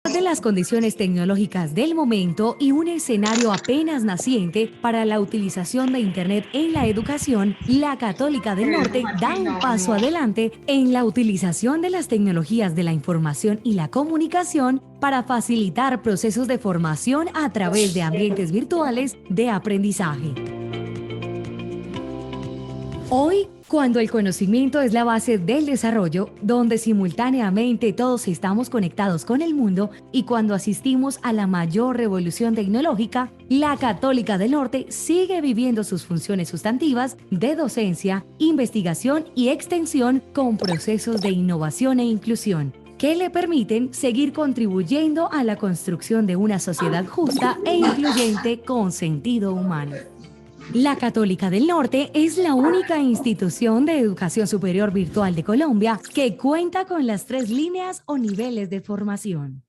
De las condiciones tecnológicas del momento y un escenario apenas naciente para la utilización de Internet en la educación, la Católica del Norte da un paso adelante en la utilización de las tecnologías de la información y la comunicación para facilitar procesos de formación a través de ambientes virtuales de aprendizaje. Hoy, cuando el conocimiento es la base del desarrollo, donde simultáneamente todos estamos conectados con el mundo y cuando asistimos a la mayor revolución tecnológica, la Católica del Norte sigue viviendo sus funciones sustantivas de docencia, investigación y extensión con procesos de innovación e inclusión que le permiten seguir contribuyendo a la construcción de una sociedad justa e incluyente con sentido humano. La Católica del Norte es la única institución de educación superior virtual de Colombia que cuenta con las 3 líneas o niveles de formación.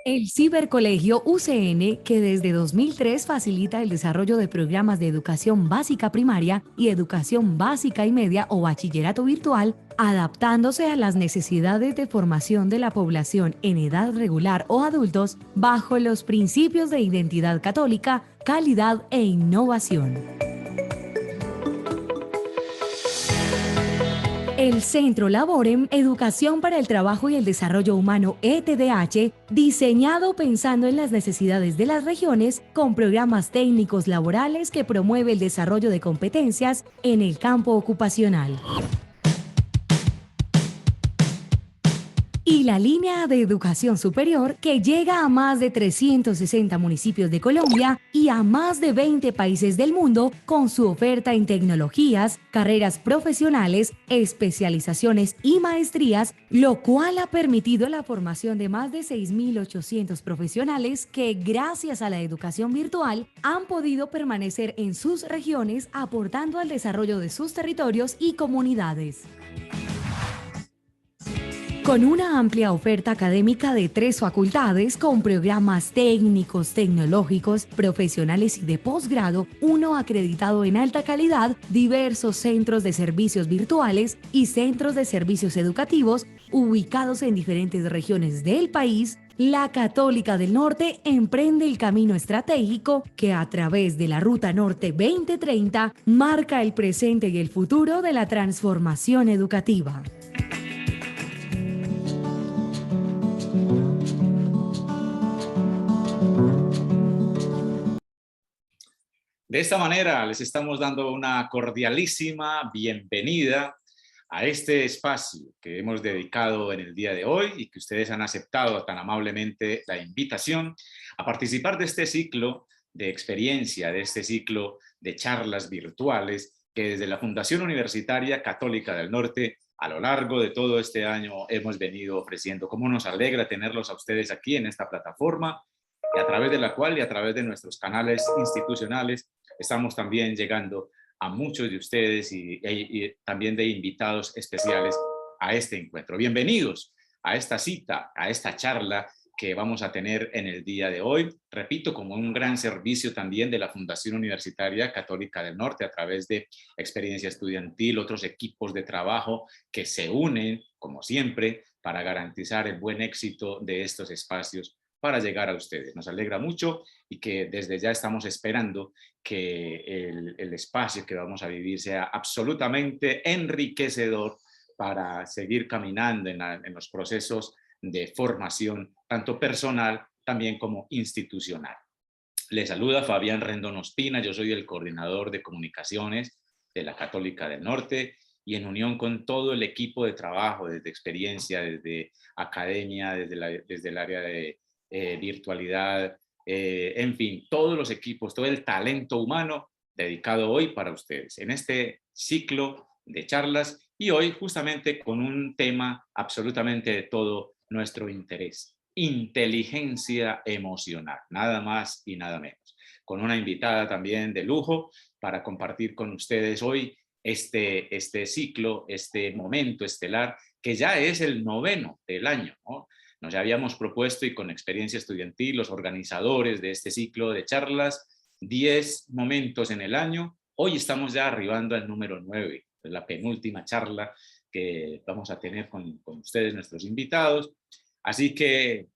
El Cibercolegio UCN, que desde 2003 facilita el desarrollo de programas de educación básica primaria y educación básica y media o bachillerato virtual, adaptándose a las necesidades de formación de la población en edad regular o adultos bajo los principios de identidad católica, calidad e innovación. El Centro Laborem Educación para el Trabajo y el Desarrollo Humano ETDH, diseñado pensando en las necesidades de las regiones, con programas técnicos laborales que promueve el desarrollo de competencias en el campo ocupacional. Y la línea de educación superior que llega a más de 360 municipios de Colombia y a más de 20 países del mundo con su oferta en tecnologías, carreras profesionales, especializaciones y maestrías, lo cual ha permitido la formación de más de 6.800 profesionales que, gracias a la educación virtual, han podido permanecer en sus regiones aportando al desarrollo de sus territorios y comunidades. Con una amplia oferta académica de 3 facultades, con programas técnicos, tecnológicos, profesionales y de posgrado, uno acreditado en alta calidad, diversos centros de servicios virtuales y centros de servicios educativos ubicados en diferentes regiones del país, la Católica del Norte emprende el camino estratégico que a través de la Ruta Norte 2030 marca el presente y el futuro de la transformación educativa. De esta manera les estamos dando una cordialísima bienvenida a este espacio que hemos dedicado en el día de hoy y que ustedes han aceptado tan amablemente la invitación a participar de este ciclo de experiencia, de este ciclo de charlas virtuales que desde la Fundación Universitaria Católica del Norte a lo largo de todo este año hemos venido ofreciendo. Cómo nos alegra tenerlos a ustedes aquí en esta plataforma, y a través de la cual y a través de nuestros canales institucionales estamos también llegando a muchos de ustedes y también de invitados especiales a este encuentro. Bienvenidos a esta cita, a esta charla que vamos a tener en el día de hoy. Repito, como un gran servicio también de la Fundación Universitaria Católica del Norte a través de Experiencia Estudiantil, otros equipos de trabajo que se unen, como siempre, para garantizar el buen éxito de estos espacios para llegar a ustedes. Nos alegra mucho y que desde ya estamos esperando que el espacio que vamos a vivir sea absolutamente enriquecedor para seguir caminando en los procesos de formación, tanto personal también como institucional. Les saluda Fabián Rendón Ospina, yo soy el coordinador de comunicaciones de la Católica del Norte y en unión con todo el equipo de trabajo, desde experiencia, desde academia, desde el área de virtualidad, en fin, todos los equipos, todo el talento humano dedicado hoy para ustedes en este ciclo de charlas y hoy justamente con un tema absolutamente de todo nuestro interés: inteligencia emocional, nada más y nada menos. Con una invitada también de lujo para compartir con ustedes hoy este ciclo, este momento estelar que ya es el 9º del año, ¿no? Nos habíamos propuesto, y con Experiencia Estudiantil, los organizadores de este ciclo de charlas, 10 momentos en el año. Hoy estamos ya arribando al número 9, la penúltima charla que vamos a tener con ustedes, nuestros invitados. Así que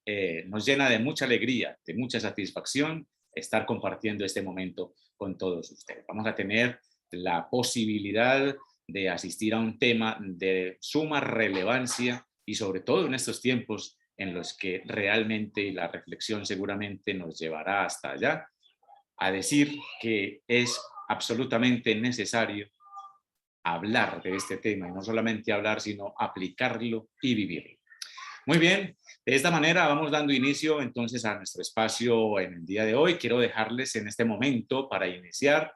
nos llena de mucha alegría, de mucha satisfacción estar compartiendo este momento con todos ustedes. Vamos a tener la posibilidad de asistir a un tema de suma relevancia y sobre todo en estos tiempos en los que realmente, y la reflexión seguramente nos llevará hasta allá, a decir que es absolutamente necesario hablar de este tema, y no solamente hablar, sino aplicarlo y vivirlo. Muy bien, de esta manera vamos dando inicio entonces a nuestro espacio en el día de hoy. Quiero dejarles en este momento para iniciar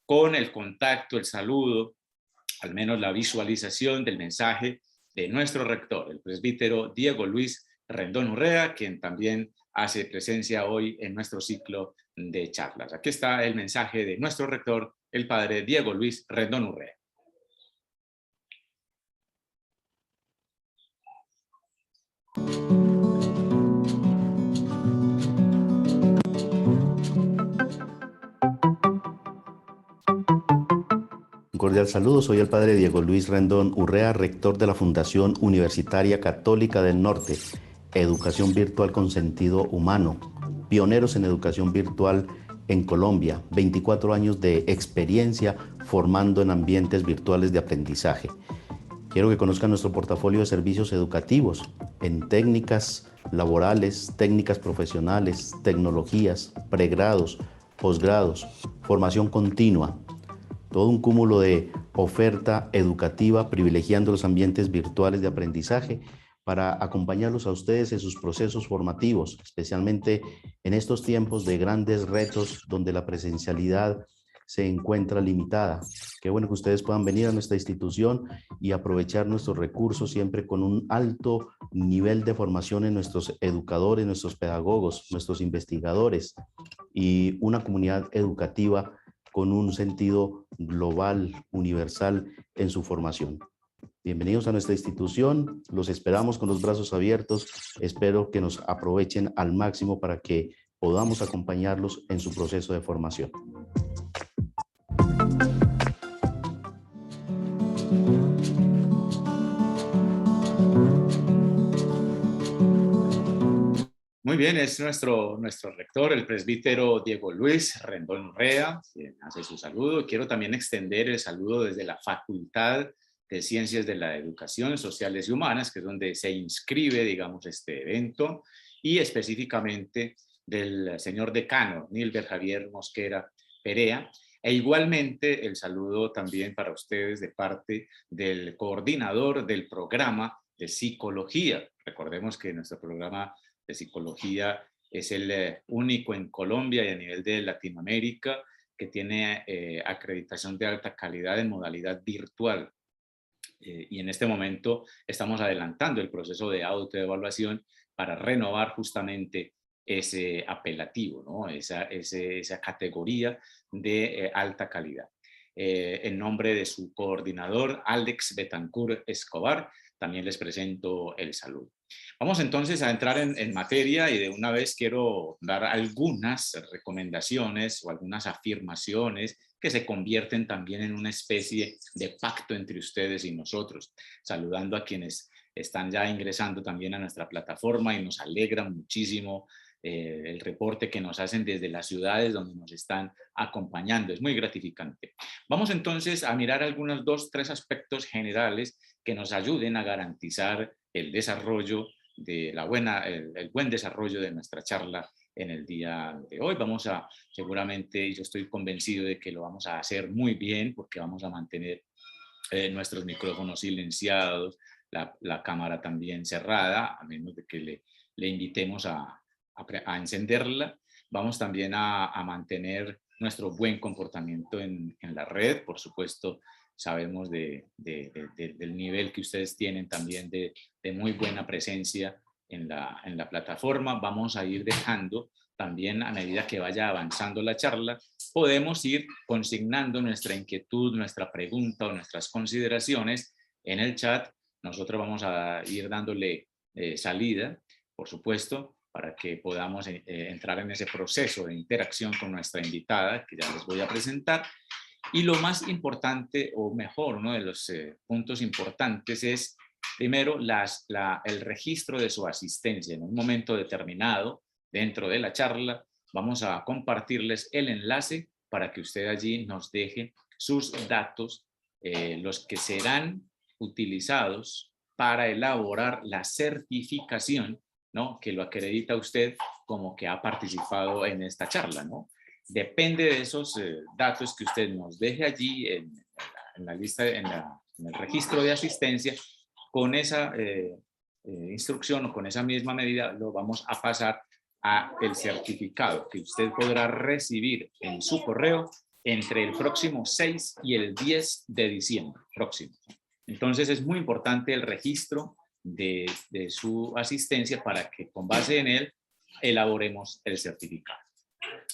con el contacto, el saludo, al menos la visualización del mensaje de nuestro rector, el presbítero Diego Luis Rendón Urrea, quien también hace presencia hoy en nuestro ciclo de charlas. Aquí está el mensaje de nuestro rector, el padre Diego Luis Rendón Urrea. Un cordial saludo, soy el padre Diego Luis Rendón Urrea, rector de la Fundación Universitaria Católica del Norte, Educación Virtual con Sentido Humano, pioneros en educación virtual en Colombia, 24 años de experiencia formando en ambientes virtuales de aprendizaje. Quiero que conozcan nuestro portafolio de servicios educativos en técnicas laborales, técnicas profesionales, tecnologías, pregrados, posgrados, formación continua. Todo un cúmulo de oferta educativa privilegiando los ambientes virtuales de aprendizaje para acompañarlos a ustedes en sus procesos formativos, especialmente en estos tiempos de grandes retos donde la presencialidad se encuentra limitada. Qué bueno que ustedes puedan venir a nuestra institución y aprovechar nuestros recursos siempre con un alto nivel de formación en nuestros educadores, nuestros pedagogos, nuestros investigadores y una comunidad educativa con un sentido global, universal en su formación. Bienvenidos a nuestra institución, los esperamos con los brazos abiertos, espero que nos aprovechen al máximo para que podamos acompañarlos en su proceso de formación. Muy bien, es nuestro rector, el presbítero Diego Luis Rendón Urrea, quien hace su saludo. Quiero también extender el saludo desde la Facultad de Ciencias de la Educación Sociales y Humanas, que es donde se inscribe, digamos, este evento, y específicamente del señor decano, Nilber Javier Mosquera Perea, e igualmente el saludo también para ustedes de parte del coordinador del programa de psicología. Recordemos que nuestro programa de psicología es el único en Colombia y a nivel de Latinoamérica que tiene acreditación de alta calidad en modalidad virtual. Y en este momento estamos adelantando el proceso de autoevaluación para renovar justamente ese apelativo, ¿no? esa categoría de alta calidad. En nombre de su coordinador, Alex Betancourt Escobar, también les presento el saludo. Vamos entonces a entrar en materia y de una vez quiero dar algunas recomendaciones o algunas afirmaciones que se convierten también en una especie de pacto entre ustedes y nosotros, saludando a quienes están ya ingresando también a nuestra plataforma y nos alegra muchísimo el reporte que nos hacen desde las ciudades donde nos están acompañando. Es muy gratificante. Vamos entonces a mirar algunos 2, 3 aspectos generales que nos ayuden a garantizar el desarrollo de el buen desarrollo de nuestra charla en el día de hoy. Vamos a, seguramente, y yo estoy convencido de que lo vamos a hacer muy bien porque vamos a mantener nuestros micrófonos silenciados, la cámara también cerrada, a menos de que le invitemos a encenderla. Vamos también a mantener nuestro buen comportamiento en la red, por supuesto. Sabemos del nivel que ustedes tienen también de muy buena presencia en la plataforma. Vamos a ir dejando también, a medida que vaya avanzando la charla, podemos ir consignando nuestra inquietud, nuestra pregunta o nuestras consideraciones en el chat. Nosotros vamos a ir dándole salida, por supuesto, para que podamos entrar en ese proceso de interacción con nuestra invitada, que ya les voy a presentar. Y lo más importante, o mejor, uno de los puntos importantes es, primero, el registro de su asistencia. En un momento determinado, dentro de la charla, vamos a compartirles el enlace para que usted allí nos deje sus datos, los que serán utilizados para elaborar la certificación, ¿no?, que lo acredita usted como que ha participado en esta charla, ¿no? Depende de esos datos que usted nos deje allí en la lista, en el registro de asistencia. Con esa instrucción o con esa misma medida lo vamos a pasar a el certificado que usted podrá recibir en su correo entre el próximo 6 y el 10 de diciembre próximo. Entonces es muy importante el registro de su asistencia para que con base en él elaboremos el certificado.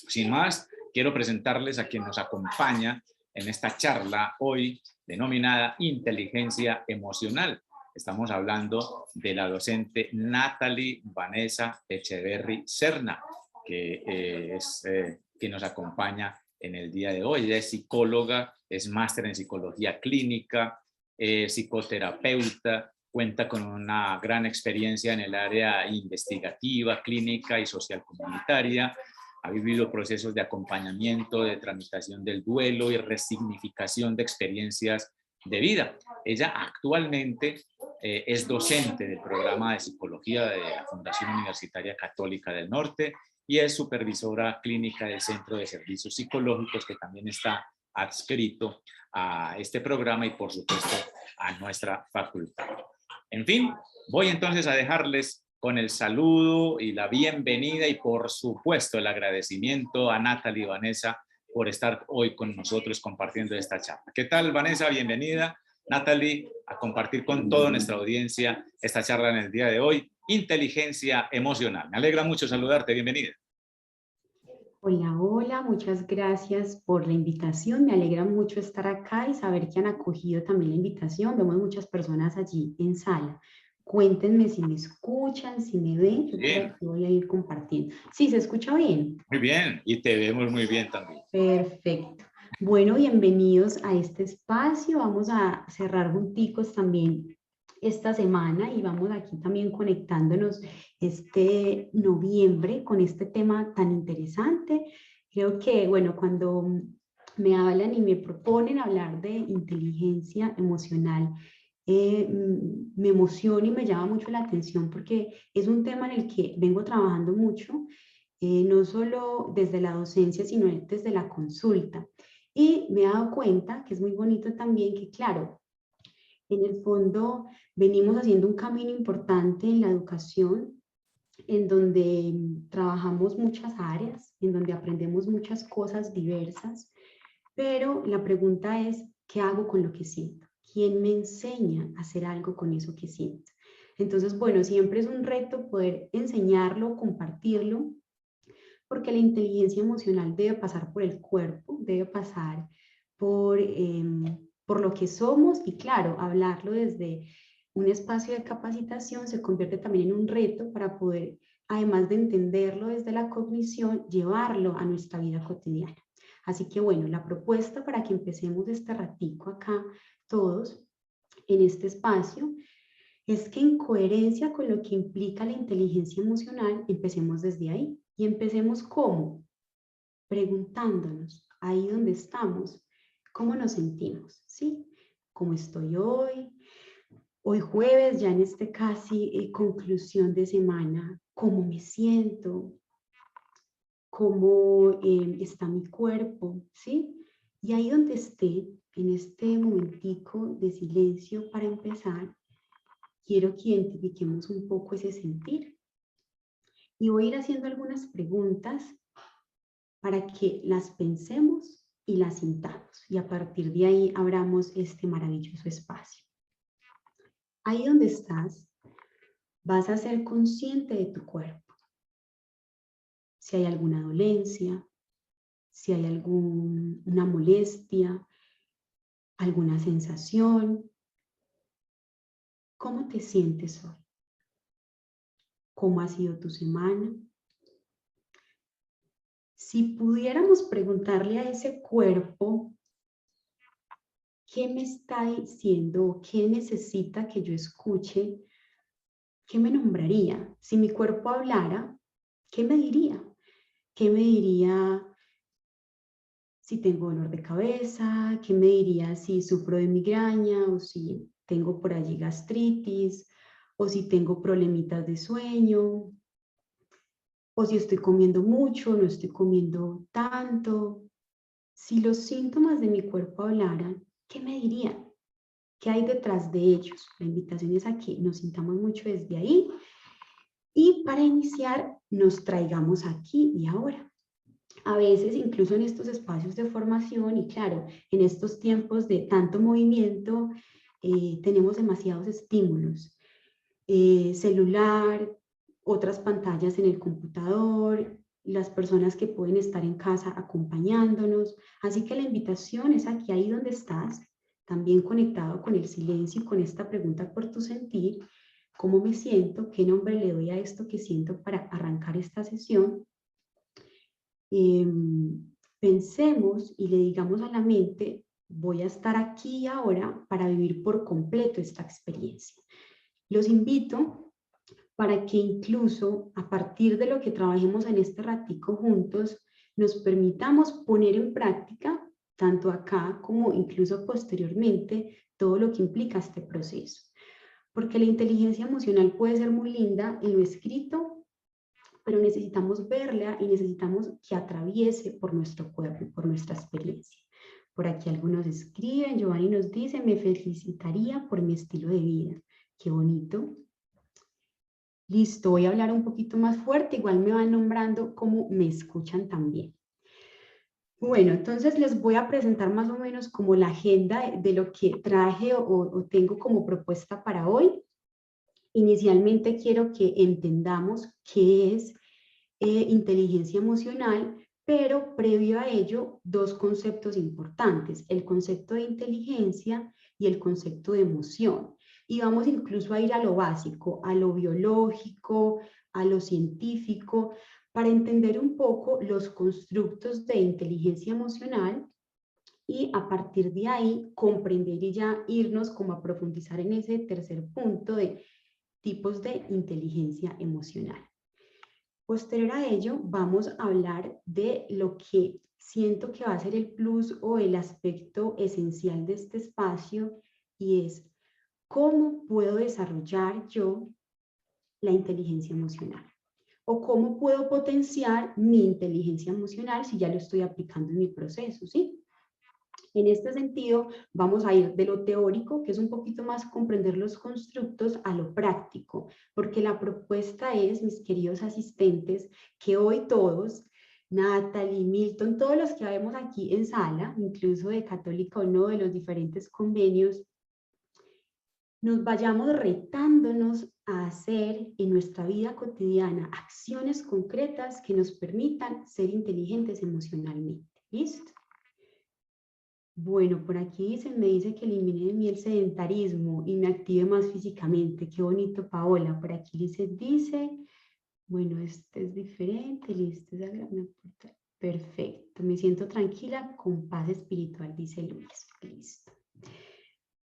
Sin más, quiero presentarles a quien nos acompaña en esta charla hoy denominada Inteligencia Emocional. Estamos hablando de la docente Natalie Vanessa Echeverry Serna, que que nos acompaña en el día de hoy. Ella es psicóloga, es máster en psicología clínica, psicoterapeuta, cuenta con una gran experiencia en el área investigativa, clínica y social comunitaria. Ha vivido procesos de acompañamiento, de tramitación del duelo y resignificación de experiencias de vida. Ella actualmente es docente del programa de psicología de la Fundación Universitaria Católica del Norte y es supervisora clínica del Centro de Servicios Psicológicos, que también está adscrito a este programa y, por supuesto, a nuestra facultad. En fin, voy entonces a dejarles con el saludo y la bienvenida y, por supuesto, el agradecimiento a Natalie Vanessa por estar hoy con nosotros compartiendo esta charla. ¿Qué tal, Vanessa? Bienvenida, Natalie, a compartir con toda nuestra audiencia esta charla en el día de hoy, Inteligencia Emocional. Me alegra mucho saludarte, bienvenida. Hola, hola, muchas gracias por la invitación. Me alegra mucho estar acá y saber que han acogido también la invitación. Vemos muchas personas allí en sala. Cuéntenme si me escuchan, si me ven. Yo por aquí voy a ir compartiendo. ¿Sí se escucha bien? Muy bien, y te vemos muy bien también. Perfecto. Bueno, bienvenidos a este espacio. Vamos a cerrar junticos también esta semana y vamos aquí también conectándonos este noviembre con este tema tan interesante. Creo que, bueno, cuando me hablan y me proponen hablar de inteligencia emocional, me emociona y me llama mucho la atención porque es un tema en el que vengo trabajando mucho, no solo desde la docencia, sino desde la consulta. Y me he dado cuenta que es muy bonito también que, claro, en el fondo venimos haciendo un camino importante en la educación, en donde trabajamos muchas áreas, en donde aprendemos muchas cosas diversas, pero la pregunta es, ¿qué hago con lo que siento? ¿Quién me enseña a hacer algo con eso que siento? Entonces, bueno, siempre es un reto poder enseñarlo, compartirlo, porque la inteligencia emocional debe pasar por el cuerpo, debe pasar por lo que somos y, claro, hablarlo desde un espacio de capacitación se convierte también en un reto para poder, además de entenderlo desde la cognición, llevarlo a nuestra vida cotidiana. Así que, bueno, la propuesta para que empecemos este ratico acá todos en este espacio es que, en coherencia con lo que implica la inteligencia emocional, empecemos desde ahí. Y empecemos ¿cómo? Preguntándonos, ahí donde estamos, ¿cómo nos sentimos? ¿Sí? ¿Cómo estoy hoy? Hoy jueves, ya en este casi conclusión de semana, ¿cómo me siento? ¿Cómo está mi cuerpo? ¿Sí? Y ahí donde esté, en este momentico de silencio para empezar, quiero que identifiquemos un poco ese sentir. Y voy a ir haciendo algunas preguntas para que las pensemos y las sintamos. Y a partir de ahí abramos este maravilloso espacio. Ahí donde estás, vas a ser consciente de tu cuerpo. Si hay alguna dolencia, si hay alguna molestia, alguna sensación. ¿Cómo te sientes hoy? ¿Cómo ha sido tu semana? Si pudiéramos preguntarle a ese cuerpo ¿qué me está diciendo? ¿Qué necesita que yo escuche? ¿Qué me nombraría? Si mi cuerpo hablara, ¿qué me diría? ¿Qué me diría si tengo dolor de cabeza? ¿Qué me diría si sufro de migraña o si tengo por allí gastritis o si tengo problemitas de sueño o si estoy comiendo mucho, no estoy comiendo tanto? Si los síntomas de mi cuerpo hablaran, ¿qué me dirían? ¿Qué hay detrás de ellos? La invitación es a que nos sintamos mucho desde ahí y para iniciar nos traigamos aquí y ahora. A veces, incluso en estos espacios de formación y claro, en estos tiempos de tanto movimiento, tenemos demasiados estímulos. Celular, otras pantallas en el computador, las personas que pueden estar en casa acompañándonos. Así que la invitación es aquí, ahí donde estás, también conectado con el silencio y con esta pregunta por tu sentir. ¿Cómo me siento? ¿Qué nombre le doy a esto que siento para arrancar esta sesión? Pensemos y le digamos a la mente, voy a estar aquí y ahora para vivir por completo esta experiencia. Los invito para que incluso a partir de lo que trabajemos en este ratico juntos, nos permitamos poner en práctica, tanto acá como incluso posteriormente, todo lo que implica este proceso. Porque la inteligencia emocional puede ser muy linda en lo escrito, pero necesitamos verla y necesitamos que atraviese por nuestro cuerpo, por nuestra experiencia. Por aquí algunos escriben, Giovanni nos dice, me felicitaría por mi estilo de vida. Qué bonito. Listo, voy a hablar un poquito más fuerte, igual me van nombrando cómo me escuchan también. Bueno, entonces les voy a presentar más o menos como la agenda de lo que traje o tengo como propuesta para hoy. Inicialmente quiero que entendamos qué es inteligencia emocional, pero previo a ello, dos conceptos importantes, el concepto de inteligencia y el concepto de emoción. Y vamos incluso a ir a lo básico, a lo biológico, a lo científico, para entender un poco los constructos de inteligencia emocional y a partir de ahí comprender y ya irnos como a profundizar en ese tercer punto de tipos de inteligencia emocional. Posterior a ello, vamos a hablar de lo que siento que va a ser el plus o el aspecto esencial de este espacio y es cómo puedo desarrollar yo la inteligencia emocional o cómo puedo potenciar mi inteligencia emocional si ya lo estoy aplicando en mi proceso, ¿sí? En este sentido, vamos a ir de lo teórico, que es un poquito más comprender los constructos, a lo práctico, porque la propuesta es, mis queridos asistentes, que hoy todos, Natalie, Milton, todos los que vemos aquí en sala, incluso de Católica o no, de los diferentes convenios, nos vayamos retándonos a hacer en nuestra vida cotidiana acciones concretas que nos permitan ser inteligentes emocionalmente. ¿Listo? Bueno, por aquí me dice que elimine de mí el sedentarismo y me active más físicamente. Qué bonito, Paola. Por aquí dice, bueno, este es diferente, listo, perfecto. Me siento tranquila, con paz espiritual, dice Luis. Listo.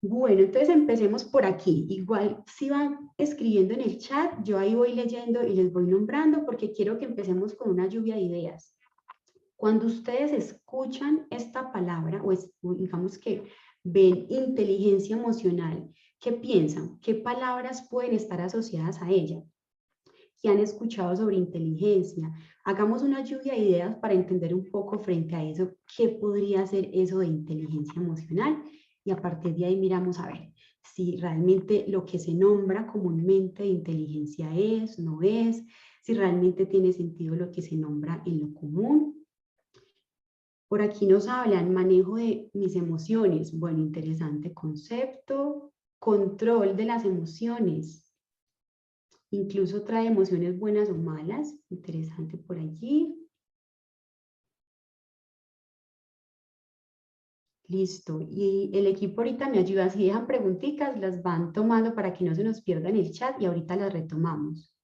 Bueno, entonces empecemos por aquí. Igual, si van escribiendo en el chat, yo ahí voy leyendo y les voy nombrando porque quiero que empecemos con una lluvia de ideas. Cuando ustedes escuchan esta palabra, o digamos que ven inteligencia emocional, ¿qué piensan? ¿Qué palabras pueden estar asociadas a ella? ¿Qué han escuchado sobre inteligencia? Hagamos una lluvia de ideas para entender un poco frente a eso, ¿qué podría ser eso de inteligencia emocional? Y a partir de ahí miramos a ver si realmente lo que se nombra comúnmente de inteligencia es, no es, si realmente tiene sentido lo que se nombra en lo común. Por aquí nos hablan manejo de mis emociones. Bueno, interesante concepto. Control de las emociones. Incluso trae emociones buenas o malas. Interesante por allí. Listo. Y el equipo ahorita me ayuda. Si dejan preguntitas, las van tomando para que no se nos pierda en el chat y ahorita las retomamos.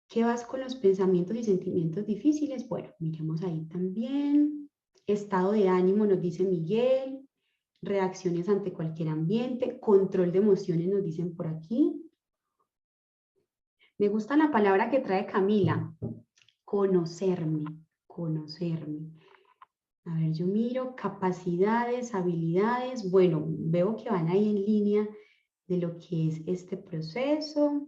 ¿Qué vas con los pensamientos y sentimientos difíciles? Bueno, miremos ahí también. Estado de ánimo, nos dice Miguel. reacciones ante cualquier ambiente, control de emociones nos dicen por aquí. Me gusta la palabra que trae Camila, conocerme, conocerme. A ver, yo miro capacidades, habilidades. Bueno, veo que van ahí en línea de lo que es este proceso.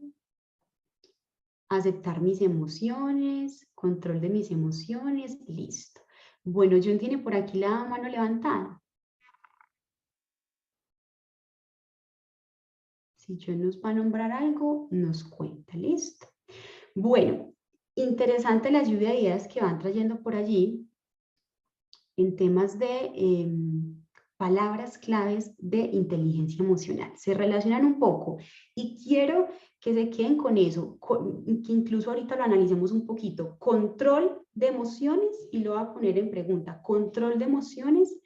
Aceptar mis emociones, control de mis emociones, listo. Bueno, John tiene por aquí la mano levantada. Si John nos va a nombrar algo, nos cuenta, listo. Bueno, interesante la lluvia de ideas que van trayendo por allí en temas de palabras claves de inteligencia emocional. Se relacionan un poco y quiero que se queden con eso, que incluso ahorita lo analicemos un poquito. Control de emociones, y lo voy a poner en pregunta. Control de emociones,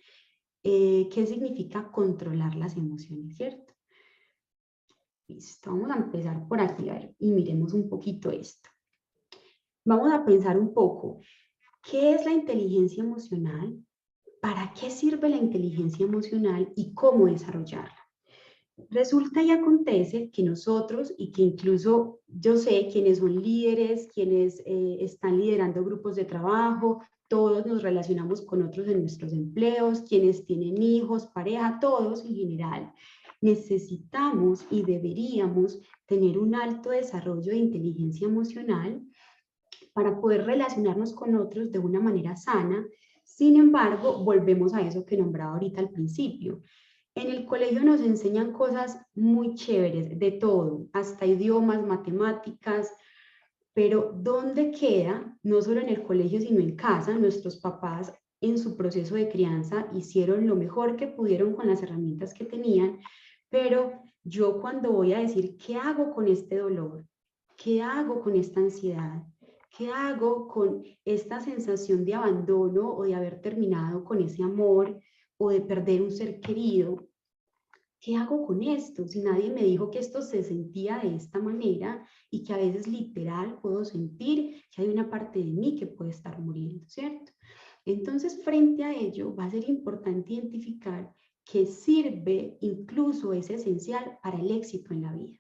¿qué significa controlar las emociones, cierto? Listo, vamos a empezar por aquí, a ver, y miremos un poquito esto. Vamos a pensar un poco, ¿qué es la inteligencia emocional? ¿Para qué sirve la inteligencia emocional y cómo desarrollarla? Resulta y acontece que nosotros, y que incluso yo sé quienes son líderes, quienes están liderando grupos de trabajo, todos nos relacionamos con otros en nuestros empleos, quienes tienen hijos, pareja, todos en general. Necesitamos y deberíamos tener un alto desarrollo de inteligencia emocional para poder relacionarnos con otros de una manera sana. Sin embargo, volvemos a eso que nombraba ahorita al principio. En el colegio nos enseñan cosas muy chéveres, de todo, hasta idiomas, matemáticas, pero ¿dónde queda, no solo en el colegio, sino en casa? Nuestros papás en su proceso de crianza hicieron lo mejor que pudieron con las herramientas que tenían, pero yo cuando voy a decir, ¿qué hago con este dolor? ¿Qué hago con esta ansiedad? ¿Qué hago con esta sensación de abandono o de haber terminado con ese amor o de perder un ser querido? ¿Qué hago con esto? Si nadie me dijo que esto se sentía de esta manera y que a veces literal puedo sentir que hay una parte de mí que puede estar muriendo, ¿cierto? Entonces, frente a ello, va a ser importante identificar qué sirve, incluso es esencial para el éxito en la vida.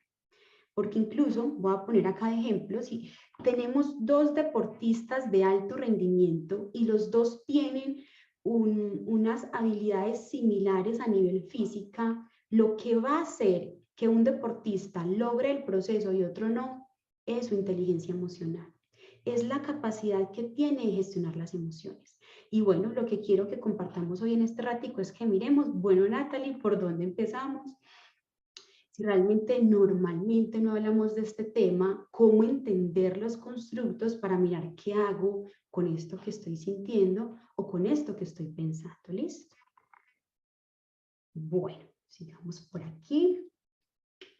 Porque incluso, voy a poner acá ejemplos, si tenemos dos deportistas de alto rendimiento y los dos tienen unas habilidades similares a nivel física, lo que va a hacer que un deportista logre el proceso y otro no, es su inteligencia emocional. Es la capacidad que tiene de gestionar las emociones. Y bueno, lo que quiero que compartamos hoy en este ratico es que miremos, bueno, Natalie, ¿por dónde empezamos? Si realmente normalmente no hablamos de este tema, cómo entender los constructos para mirar qué hago con esto que estoy sintiendo o con esto que estoy pensando. ¿Listo? Bueno, sigamos por aquí.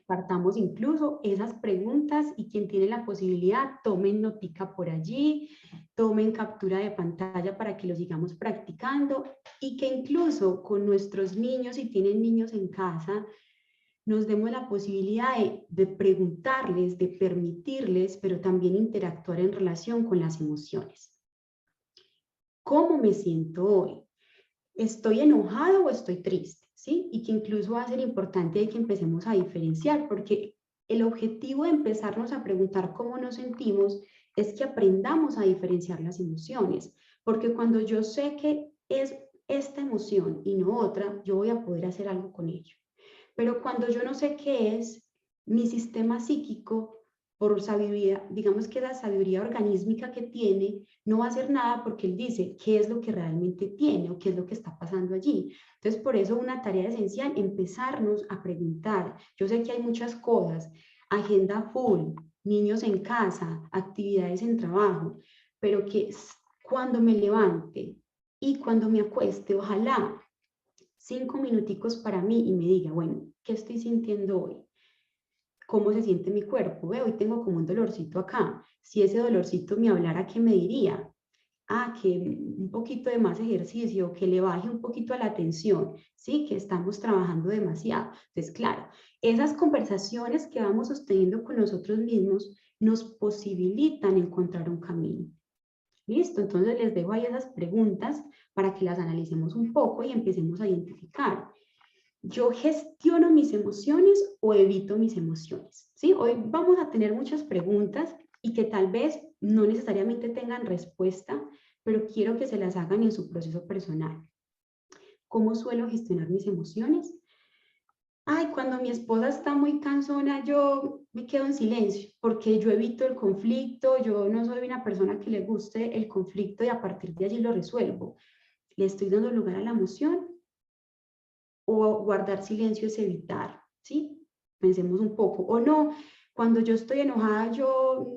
Partamos incluso esas preguntas y quien tiene la posibilidad, tomen notica por allí, tomen captura de pantalla para que lo sigamos practicando y que incluso con nuestros niños, si tienen niños en casa, nos demos la posibilidad de preguntarles, de permitirles, pero también interactuar en relación con las emociones. ¿Cómo me siento hoy? ¿Estoy enojado o estoy triste? ¿Sí? Y que incluso va a ser importante que empecemos a diferenciar, porque el objetivo de empezarnos a preguntar cómo nos sentimos es que aprendamos a diferenciar las emociones, porque cuando yo sé que es esta emoción y no otra, yo voy a poder hacer algo con ello. Pero cuando yo no sé qué es, mi sistema psíquico, por sabiduría, digamos que la sabiduría organísmica que tiene, no va a hacer nada porque él dice qué es lo que realmente tiene o qué es lo que está pasando allí. Entonces, por eso una tarea esencial, empezarnos a preguntar. Yo sé que hay muchas cosas, agenda full, niños en casa, actividades en trabajo, pero que cuando me levante y cuando me acueste, ojalá 5 minuticos para mí y me diga, bueno, ¿qué estoy sintiendo hoy? ¿Cómo se siente mi cuerpo? Hoy tengo como un dolorcito acá. Si ese dolorcito me hablara, ¿qué me diría? Ah, que un poquito de más ejercicio, que le baje un poquito a la tensión, ¿sí? Que estamos trabajando demasiado. Entonces, claro, esas conversaciones que vamos sosteniendo con nosotros mismos nos posibilitan encontrar un camino. Listo, entonces les dejo ahí esas preguntas para que las analicemos un poco y empecemos a identificar. ¿Yo gestiono mis emociones o evito mis emociones? ¿Sí? Hoy vamos a tener muchas preguntas y que tal vez no necesariamente tengan respuesta, pero quiero que se las hagan en su proceso personal. ¿Cómo suelo gestionar mis emociones? Ay, cuando mi esposa está muy cansona, yo me quedo en silencio porque yo evito el conflicto, yo no soy una persona que le guste el conflicto y a partir de allí lo resuelvo. ¿Le estoy dando lugar a la emoción? O guardar silencio es evitar, ¿sí? Pensemos un poco. O no, cuando yo estoy enojada, yo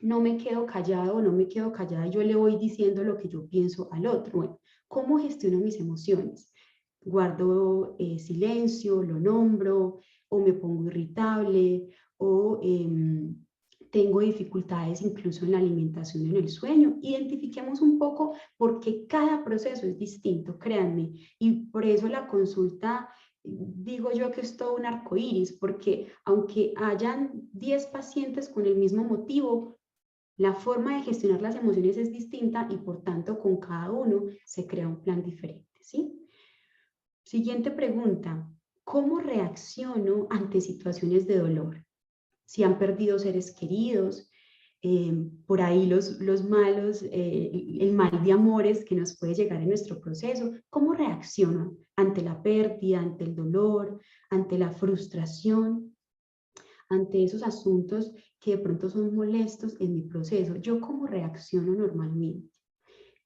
no me quedo callado o no me quedo callada, yo le voy diciendo lo que yo pienso al otro. Bueno, ¿cómo gestiono mis emociones? Guardo silencio, lo nombro, o me pongo irritable, o tengo dificultades incluso en la alimentación, en el sueño. Identifiquemos un poco porque cada proceso es distinto, créanme, y por eso la consulta, digo yo que es todo un arco iris, porque aunque hayan 10 pacientes con el mismo motivo, la forma de gestionar las emociones es distinta y por tanto con cada uno se crea un plan diferente, ¿sí? Siguiente pregunta, ¿cómo reacciono ante situaciones de dolor? Si han perdido seres queridos, por ahí los malos, el mal de amores que nos puede llegar en nuestro proceso, ¿cómo reacciono ante la pérdida, ante el dolor, ante la frustración, ante esos asuntos que de pronto son molestos en mi proceso? ¿Yo cómo reacciono normalmente?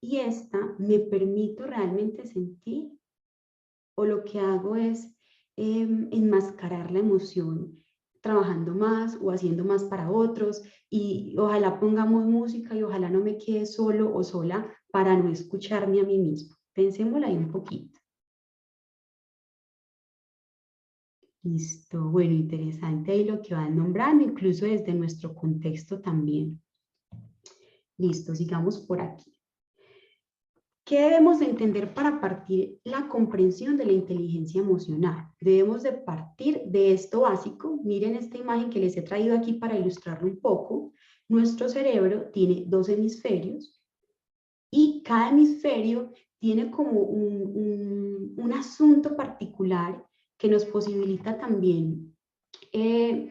Y esta me permito realmente sentir, o lo que hago es enmascarar la emoción trabajando más o haciendo más para otros, y ojalá pongamos música y ojalá no me quede solo o sola para no escucharme a mí mismo. Pensémosla ahí un poquito. Listo, bueno, interesante ahí lo que van nombrando, incluso desde nuestro contexto también. Listo, sigamos por aquí. ¿Qué debemos de entender para partir la comprensión de la inteligencia emocional? Debemos de partir de esto básico. Miren esta imagen que les he traído aquí para ilustrarlo un poco. Nuestro cerebro tiene 2 hemisferios y cada hemisferio tiene como un asunto particular que nos posibilita también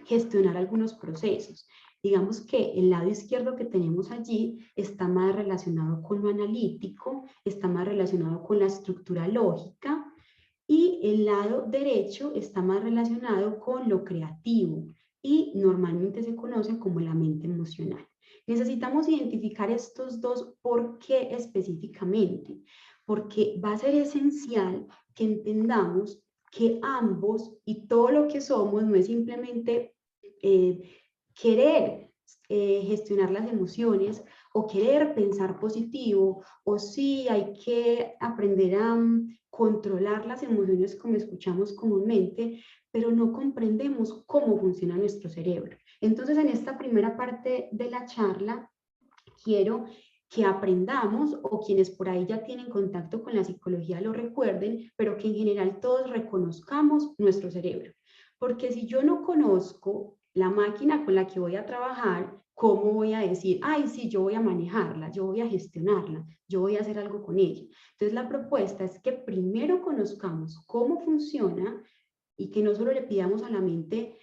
gestionar algunos procesos. Digamos que el lado izquierdo que tenemos allí está más relacionado con lo analítico, está más relacionado con la estructura lógica, y el lado derecho está más relacionado con lo creativo y normalmente se conoce como la mente emocional. Necesitamos identificar estos dos. ¿Por qué específicamente? Porque va a ser esencial que entendamos que ambos y todo lo que somos no es simplemente querer gestionar las emociones o querer pensar positivo, o sí hay que aprender a controlar las emociones como escuchamos comúnmente, pero no comprendemos cómo funciona nuestro cerebro. Entonces, en esta primera parte de la charla, quiero que aprendamos, o quienes por ahí ya tienen contacto con la psicología lo recuerden, pero que en general todos reconozcamos nuestro cerebro. Porque si yo no conozco la máquina con la que voy a trabajar, ¿cómo voy a decir, ay, sí, yo voy a manejarla, yo voy a gestionarla, yo voy a hacer algo con ella? Entonces la propuesta es que primero conozcamos cómo funciona y que no solo le pidamos a la mente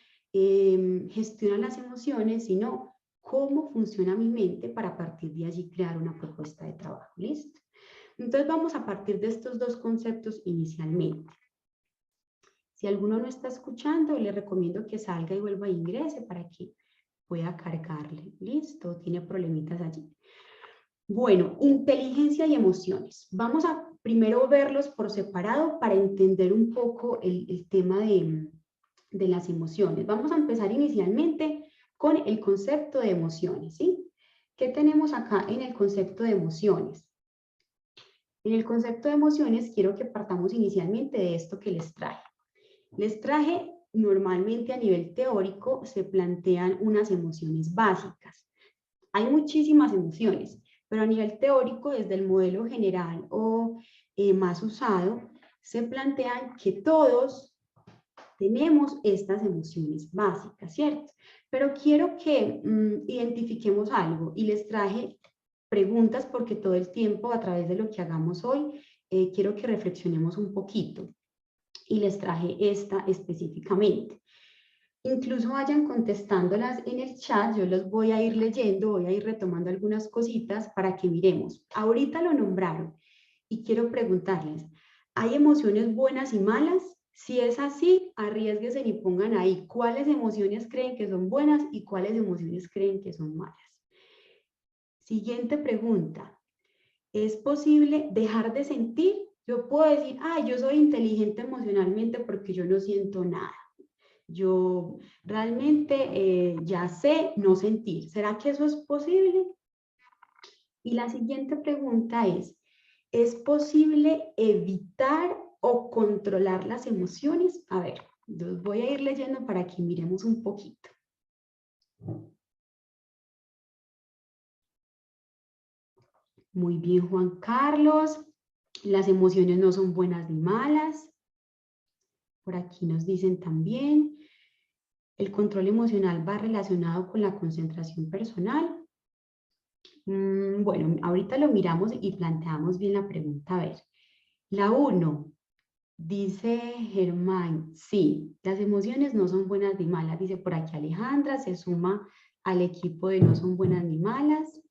gestionar las emociones, sino cómo funciona mi mente para a partir de allí crear una propuesta de trabajo. ¿Listo? Entonces vamos a partir de estos dos conceptos inicialmente. Si alguno no está escuchando, le recomiendo que salga y vuelva a ingrese para que pueda cargarle. ¿Listo? Tiene problemitas allí. Bueno, inteligencia y emociones. Vamos a primero verlos por separado para entender un poco el tema de las emociones. Vamos a empezar inicialmente con el concepto de emociones, ¿sí? ¿Qué tenemos acá en el concepto de emociones? En el concepto de emociones quiero que partamos inicialmente de esto que les traje. Les traje, normalmente a nivel teórico se plantean unas emociones básicas. Hay muchísimas emociones, pero a nivel teórico, desde el modelo general o más usado, se plantean que todos tenemos estas emociones básicas, ¿cierto? Pero quiero que identifiquemos algo y les traje preguntas porque todo el tiempo, a través de lo que hagamos hoy, quiero que reflexionemos un poquito. y les traje esta específicamente. Incluso vayan contestándolas en el chat, yo los voy a ir leyendo, voy a ir retomando algunas cositas para que miremos. Ahorita lo nombraron y quiero preguntarles, ¿hay emociones buenas y malas? Si es así, arriésguense y pongan ahí cuáles emociones creen que son buenas y cuáles emociones creen que son malas. Siguiente pregunta, ¿es posible dejar de sentir? Yo puedo decir, yo soy inteligente emocionalmente porque yo no siento nada. Yo realmente ya sé no sentir. ¿Será que eso es posible? Y la siguiente pregunta ¿es posible evitar o controlar las emociones? A ver, los voy a ir leyendo para que miremos un poquito. Muy bien, Juan Carlos. Las emociones no son buenas ni malas. Por aquí nos dicen también, el control emocional va relacionado con la concentración personal. Bueno, ahorita lo miramos y planteamos bien la pregunta. A ver, la 1, dice Germán, sí, las emociones no son buenas ni malas. Dice por aquí Alejandra, se suma al equipo de no son buenas ni malas.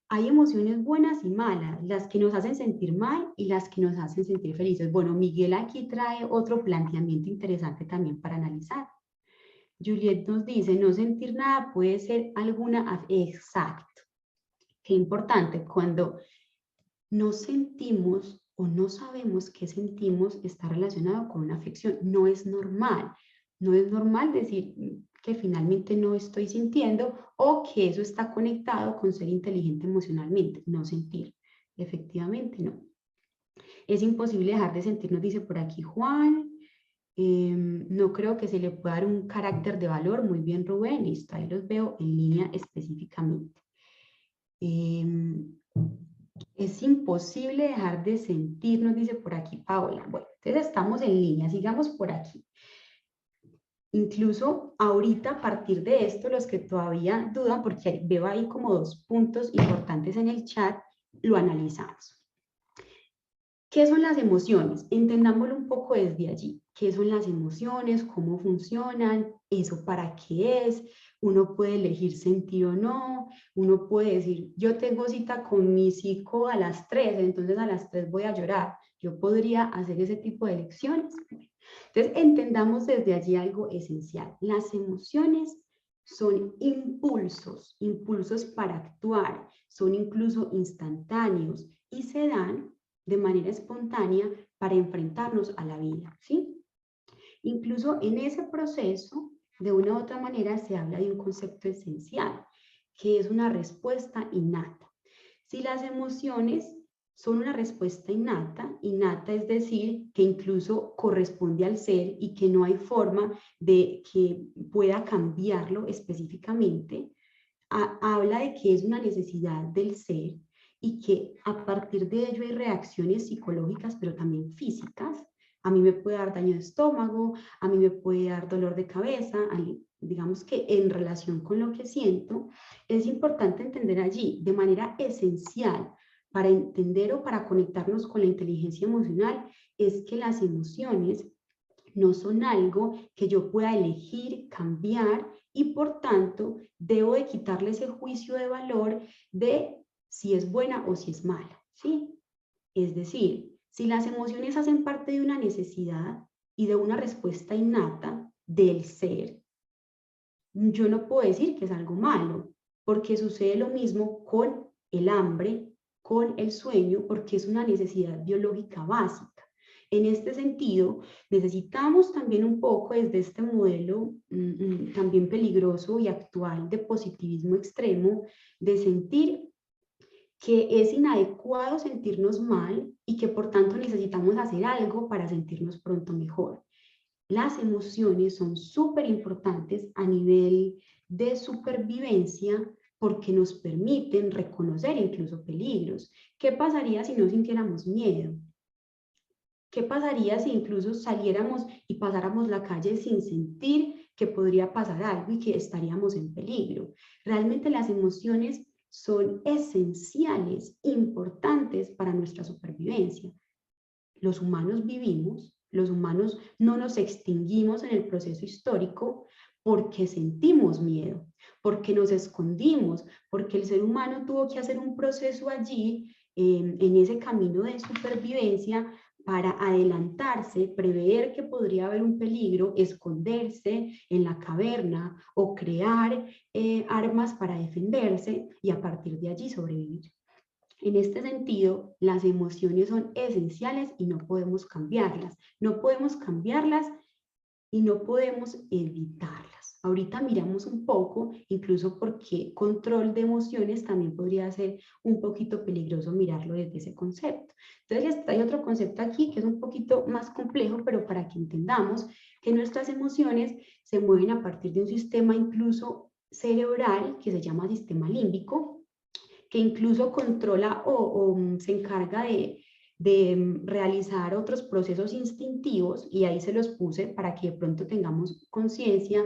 Hay emociones buenas y malas, las que nos hacen sentir mal y las que nos hacen sentir felices. Bueno, Miguel aquí trae otro planteamiento interesante también para analizar. Juliet nos dice, no sentir nada puede ser alguna... Exacto. Qué importante, cuando no sentimos o no sabemos qué sentimos, está relacionado con una afección. No es normal. No es normal decir que finalmente no estoy sintiendo o que eso está conectado con ser inteligente emocionalmente. No sentir. Efectivamente, no. Es imposible dejar de sentir, nos dice por aquí Juan. No creo que se le pueda dar un carácter de valor. Muy bien, Rubén. Listo, ahí los veo en línea específicamente. Es imposible dejar de sentir, nos dice por aquí Paola. Bueno, entonces estamos en línea, sigamos por aquí. Incluso ahorita a partir de esto, los que todavía dudan, porque veo ahí como 2 puntos importantes en el chat, lo analizamos. ¿Qué son las emociones? Entendámoslo un poco desde allí. ¿Qué son las emociones? ¿Cómo funcionan? ¿Eso para qué es? Uno puede elegir sentir o no. Uno puede decir, yo tengo cita con mi psico a las 3, entonces a las 3 voy a llorar. Yo podría hacer ese tipo de elecciones. Entonces, entendamos desde allí algo esencial. Las emociones son impulsos, impulsos para actuar, son incluso instantáneos y se dan de manera espontánea para enfrentarnos a la vida, ¿sí? Incluso en ese proceso, de una u otra manera, se habla de un concepto esencial, que es una respuesta innata. Si las emociones son una respuesta innata, innata es decir, que incluso corresponde al ser y que no hay forma de que pueda cambiarlo específicamente, habla de que es una necesidad del ser y que a partir de ello hay reacciones psicológicas, pero también físicas. A mí me puede dar daño de estómago, a mí me puede dar dolor de cabeza, digamos que en relación con lo que siento, es importante entender allí de manera esencial para entender o para conectarnos con la inteligencia emocional, es que las emociones no son algo que yo pueda elegir, cambiar y por tanto debo de quitarle ese juicio de valor de si es buena o si es mala, ¿sí? Es decir, si las emociones hacen parte de una necesidad y de una respuesta innata del ser, yo no puedo decir que es algo malo, porque sucede lo mismo con el hambre, con el sueño, porque es una necesidad biológica básica. En este sentido, necesitamos también un poco desde este modelo también peligroso y actual de positivismo extremo, de sentir que es inadecuado sentirnos mal y que por tanto necesitamos hacer algo para sentirnos pronto mejor. Las emociones son súper importantes a nivel de supervivencia porque nos permiten reconocer incluso peligros. ¿Qué pasaría si no sintiéramos miedo? ¿Qué pasaría si incluso saliéramos y pasáramos la calle sin sentir que podría pasar algo y que estaríamos en peligro? Realmente las emociones son esenciales, importantes para nuestra supervivencia. Los humanos vivimos, Los humanos no nos extinguimos en el proceso histórico porque sentimos miedo, porque nos escondimos, porque el ser humano tuvo que hacer un proceso allí, en ese camino de supervivencia, para adelantarse, prever que podría haber un peligro, esconderse en la caverna o crear armas para defenderse y a partir de allí sobrevivir. En este sentido, las emociones son esenciales y no podemos cambiarlas. No podemos cambiarlas y no podemos evitarlas. Ahorita miramos un poco, incluso porque control de emociones también podría ser un poquito peligroso mirarlo desde ese concepto. Entonces hay otro concepto aquí que es un poquito más complejo, pero para que entendamos que nuestras emociones se mueven a partir de un sistema incluso cerebral que se llama sistema límbico, que incluso controla o se encarga de realizar otros procesos instintivos, y ahí se los puse para que de pronto tengamos conciencia.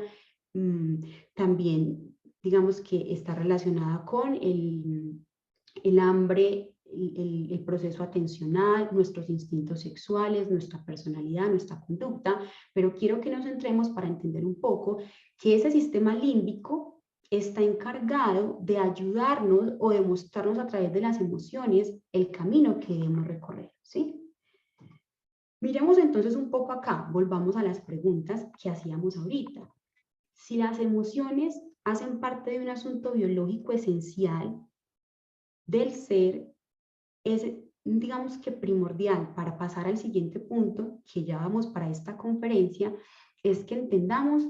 También digamos que está relacionada con el hambre, el proceso atencional, nuestros instintos sexuales, nuestra personalidad, nuestra conducta, pero quiero que nos centremos para entender un poco que ese sistema límbico está encargado de ayudarnos o de mostrarnos a través de las emociones el camino que debemos recorrer, ¿sí? Miremos entonces un poco acá, volvamos a las preguntas que hacíamos ahorita. Si las emociones hacen parte de un asunto biológico esencial del ser, es, digamos que primordial para pasar al siguiente punto, que ya vamos para esta conferencia, es que entendamos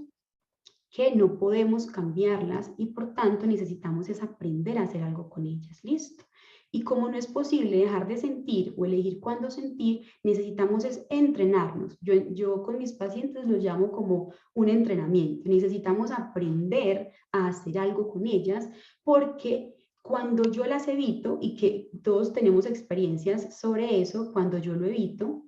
que no podemos cambiarlas y por tanto necesitamos es aprender a hacer algo con ellas, ¿listo? Y como no es posible dejar de sentir o elegir cuándo sentir, necesitamos es entrenarnos. Yo con mis pacientes lo llamo como un entrenamiento. Necesitamos aprender a hacer algo con ellas, porque cuando yo las evito, y que todos tenemos experiencias sobre eso, cuando yo lo evito,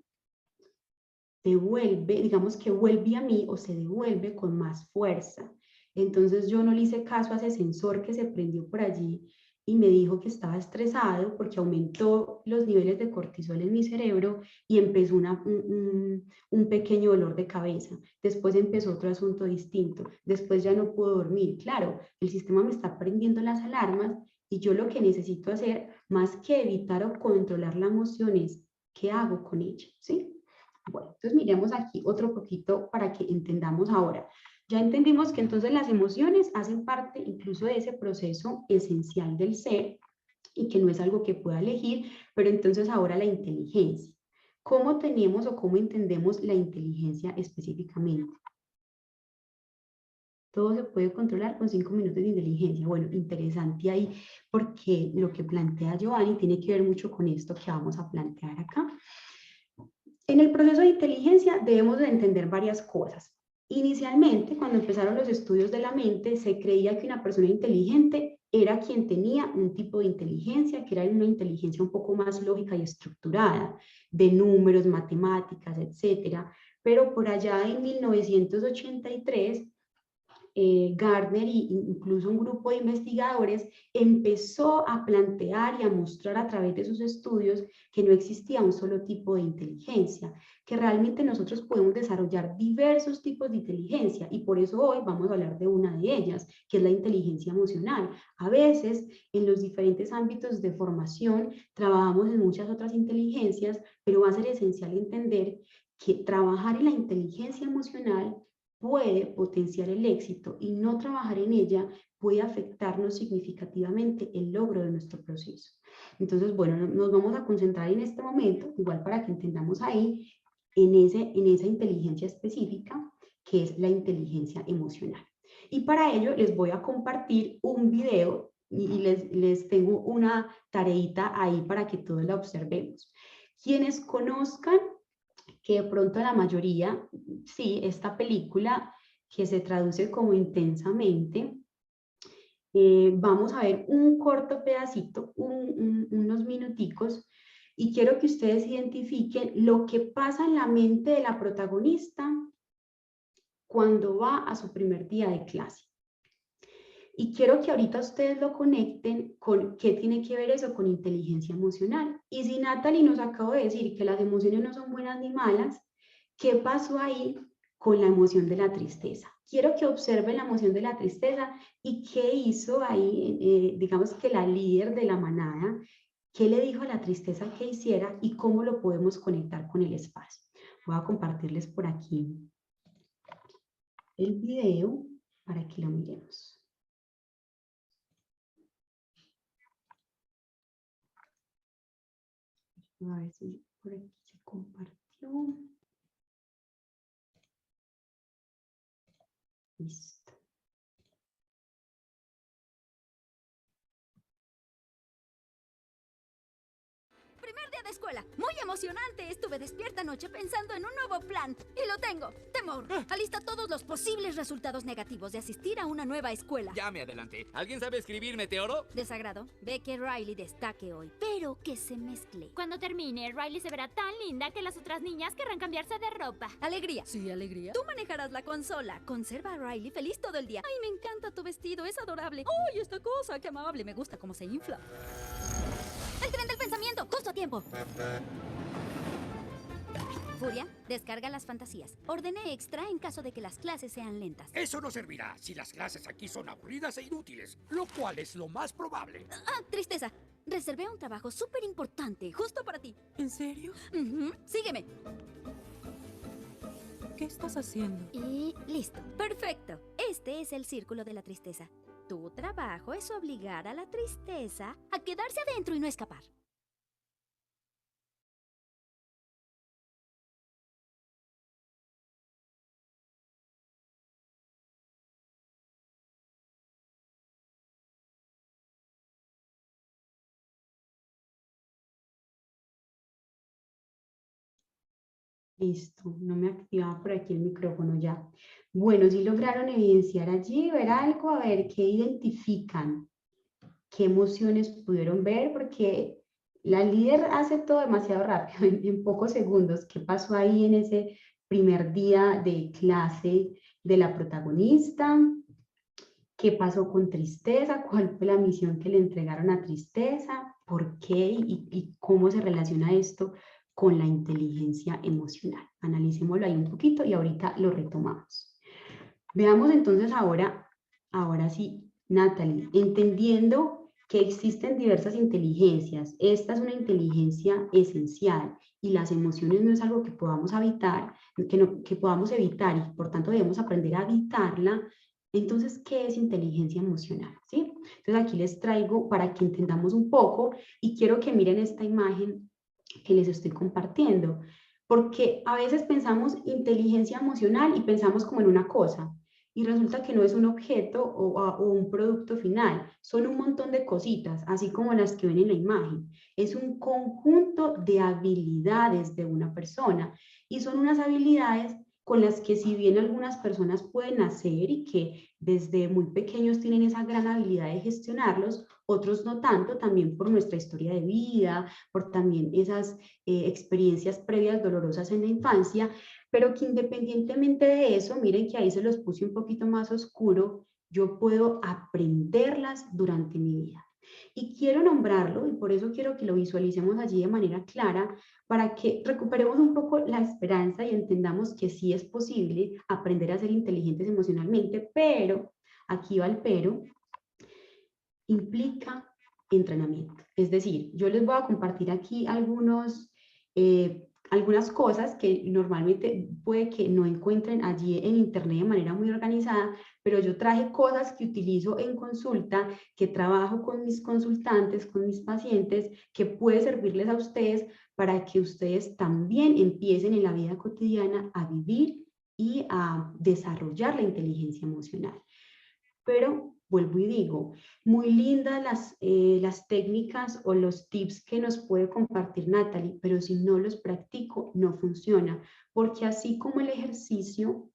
devuelve, digamos que vuelve a mí o se devuelve con más fuerza. Entonces yo no le hice caso a ese sensor que se prendió por allí y me dijo que estaba estresado porque aumentó los niveles de cortisol en mi cerebro y empezó un pequeño dolor de cabeza. Después empezó otro asunto distinto. Después ya no puedo dormir. Claro, el sistema me está prendiendo las alarmas y yo lo que necesito hacer, más que evitar o controlar la emoción, es ¿qué hago con ella? ¿Sí? Bueno, entonces miremos aquí otro poquito para que entendamos ahora. Ya entendimos que entonces las emociones hacen parte incluso de ese proceso esencial del ser y que no es algo que pueda elegir, pero entonces ahora la inteligencia. ¿Cómo tenemos o cómo entendemos la inteligencia específicamente? Todo se puede controlar con 5 minutos de inteligencia. Bueno, interesante ahí, porque lo que plantea Giovanni tiene que ver mucho con esto que vamos a plantear acá. En el proceso de inteligencia debemos de entender varias cosas. Inicialmente, cuando empezaron los estudios de la mente, se creía que una persona inteligente era quien tenía un tipo de inteligencia, que era una inteligencia un poco más lógica y estructurada, de números, matemáticas, etc. Pero por allá en 1983, Gardner e incluso un grupo de investigadores empezó a plantear y a mostrar a través de sus estudios que no existía un solo tipo de inteligencia, que realmente nosotros podemos desarrollar diversos tipos de inteligencia, y por eso hoy vamos a hablar de una de ellas, que es la inteligencia emocional. A veces en los diferentes ámbitos de formación trabajamos en muchas otras inteligencias, pero va a ser esencial entender que trabajar en la inteligencia emocional puede potenciar el éxito, y no trabajar en ella puede afectarnos significativamente el logro de nuestro proceso. Entonces, bueno, nos vamos a concentrar en este momento, igual para que entendamos ahí, en esa inteligencia específica, que es la inteligencia emocional. Y para ello les voy a compartir un video y les tengo una tareita ahí para que todos la observemos. Quienes conozcan, que de pronto la mayoría, sí, esta película que se traduce como Intensamente, vamos a ver un corto pedacito, unos minuticos, y quiero que ustedes identifiquen lo que pasa en la mente de la protagonista cuando va a su primer día de clase. Y quiero que ahorita ustedes lo conecten con qué tiene que ver eso con inteligencia emocional. Y si Natalie nos acabó de decir que las emociones no son buenas ni malas, ¿Qué pasó ahí con la emoción de la tristeza? Quiero que observen la emoción de la tristeza y qué hizo ahí, digamos que la líder de la manada, qué le dijo a la tristeza que hiciera y cómo lo podemos conectar con el espacio. Voy a compartirles por aquí el video para que lo miremos. A ver si por aquí se compartió. Listo. Primer día de escuela, muy emocionante. Estuve despierta anoche pensando en un nuevo plan. Y lo tengo. Temor. Alista todos los posibles resultados negativos de asistir a una nueva escuela. Ya me adelanté. ¿Alguien sabe escribir meteoro? Desagrado. Ve que Riley destaque hoy, pero que se mezcle. Cuando termine, Riley se verá tan linda que las otras niñas querrán cambiarse de ropa. Alegría. Sí, alegría. Tú manejarás la consola. Conserva a Riley feliz todo el día. Ay, me encanta tu vestido, es adorable. ¡Ay, esta cosa! ¡Qué amable! Me gusta cómo se infla. ¡El tren del pensamiento! ¡Justo a tiempo! Furia, descarga las fantasías. Ordene extra en caso de que las clases sean lentas. Eso no servirá si las clases aquí son aburridas e inútiles, lo cual es lo más probable. Ah, tristeza. Reservé un trabajo súper importante, justo para ti. ¿En serio? Sígueme. ¿Qué estás haciendo? Y listo. Perfecto. Este es el círculo de la tristeza. Tu trabajo es obligar a la tristeza a quedarse adentro y no escapar. Listo, no me activaba por aquí el micrófono ya. Bueno, sí lograron evidenciar allí, ver algo, a ver qué identifican, qué emociones pudieron ver, porque la líder hace todo demasiado rápido, en pocos segundos. ¿Qué pasó ahí en ese primer día de clase de la protagonista? ¿Qué pasó con tristeza? ¿Cuál fue la misión que le entregaron a tristeza? ¿Por qué? ¿Y cómo se relaciona esto con la inteligencia emocional? Analicémoslo ahí un poquito y ahorita lo retomamos. Veamos entonces ahora sí, Natalie, entendiendo que existen diversas inteligencias, esta es una inteligencia esencial y las emociones no es algo que podamos evitar, que podamos evitar y por tanto debemos aprender a evitarla. Entonces, ¿qué es inteligencia emocional? ¿Sí? Entonces aquí les traigo para que entendamos un poco y quiero que miren esta imagen que les estoy compartiendo, porque a veces pensamos inteligencia emocional y pensamos como en una cosa, y resulta que no es un objeto o un producto final, son un montón de cositas, así como las que ven en la imagen. Es un conjunto de habilidades de una persona, y son unas habilidades con las que si bien algunas personas pueden nacer y que desde muy pequeños tienen esa gran habilidad de gestionarlos, otros no tanto, también por nuestra historia de vida, por también esas experiencias previas dolorosas en la infancia, pero que independientemente de eso, miren que ahí se los puse un poquito más oscuro, yo puedo aprenderlas durante mi vida. Y quiero nombrarlo, y por eso quiero que lo visualicemos allí de manera clara, para que recuperemos un poco la esperanza y entendamos que sí es posible aprender a ser inteligentes emocionalmente, pero, aquí va el pero, implica entrenamiento. Es decir, yo les voy a compartir aquí algunas cosas que normalmente puede que no encuentren allí en internet de manera muy organizada, pero yo traje cosas que utilizo en consulta, que trabajo con mis consultantes, con mis pacientes, que puede servirles a ustedes para que ustedes también empiecen en la vida cotidiana a vivir y a desarrollar la inteligencia emocional. Pero vuelvo y digo, muy lindas las técnicas o los tips que nos puede compartir Natalie, pero si no los practico, no funciona, porque así como el ejercicio,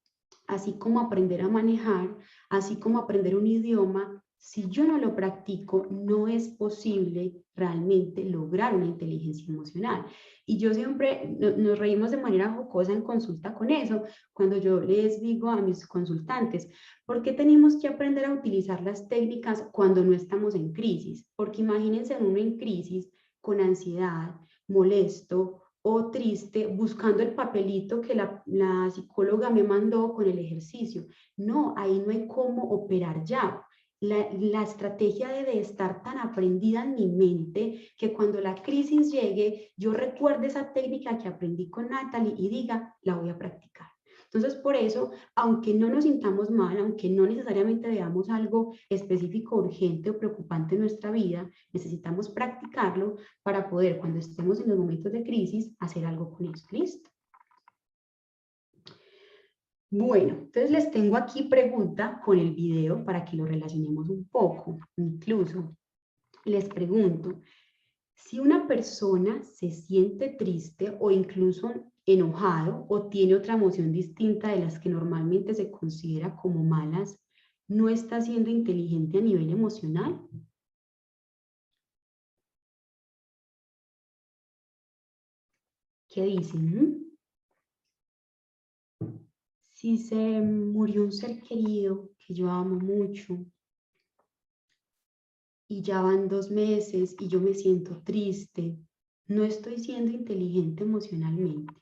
así como aprender a manejar, así como aprender un idioma, si yo no lo practico, no es posible realmente lograr una inteligencia emocional. Y yo siempre nos reímos de manera jocosa en consulta con eso, cuando yo les digo a mis consultantes, ¿por qué tenemos que aprender a utilizar las técnicas cuando no estamos en crisis? Porque imagínense uno en crisis, con ansiedad, molesto o triste buscando el papelito que la psicóloga me mandó con el ejercicio. No, ahí no hay cómo operar ya. La estrategia debe estar tan aprendida en mi mente que cuando la crisis llegue, yo recuerde esa técnica que aprendí con Natalie y diga, la voy a practicar. Entonces, por eso, aunque no nos sintamos mal, aunque no necesariamente veamos algo específico, urgente o preocupante en nuestra vida, necesitamos practicarlo para poder, cuando estemos en los momentos de crisis, hacer algo con eso. ¿Listo? Bueno, entonces les tengo aquí pregunta con el video para que lo relacionemos un poco. Incluso les pregunto, si una persona se siente triste o incluso enojado o tiene otra emoción distinta de las que normalmente se considera como malas, ¿no está siendo inteligente a nivel emocional? ¿Qué dicen? Si se murió un ser querido que yo amo mucho y ya van 2 meses y yo me siento triste, ¿no estoy siendo inteligente emocionalmente?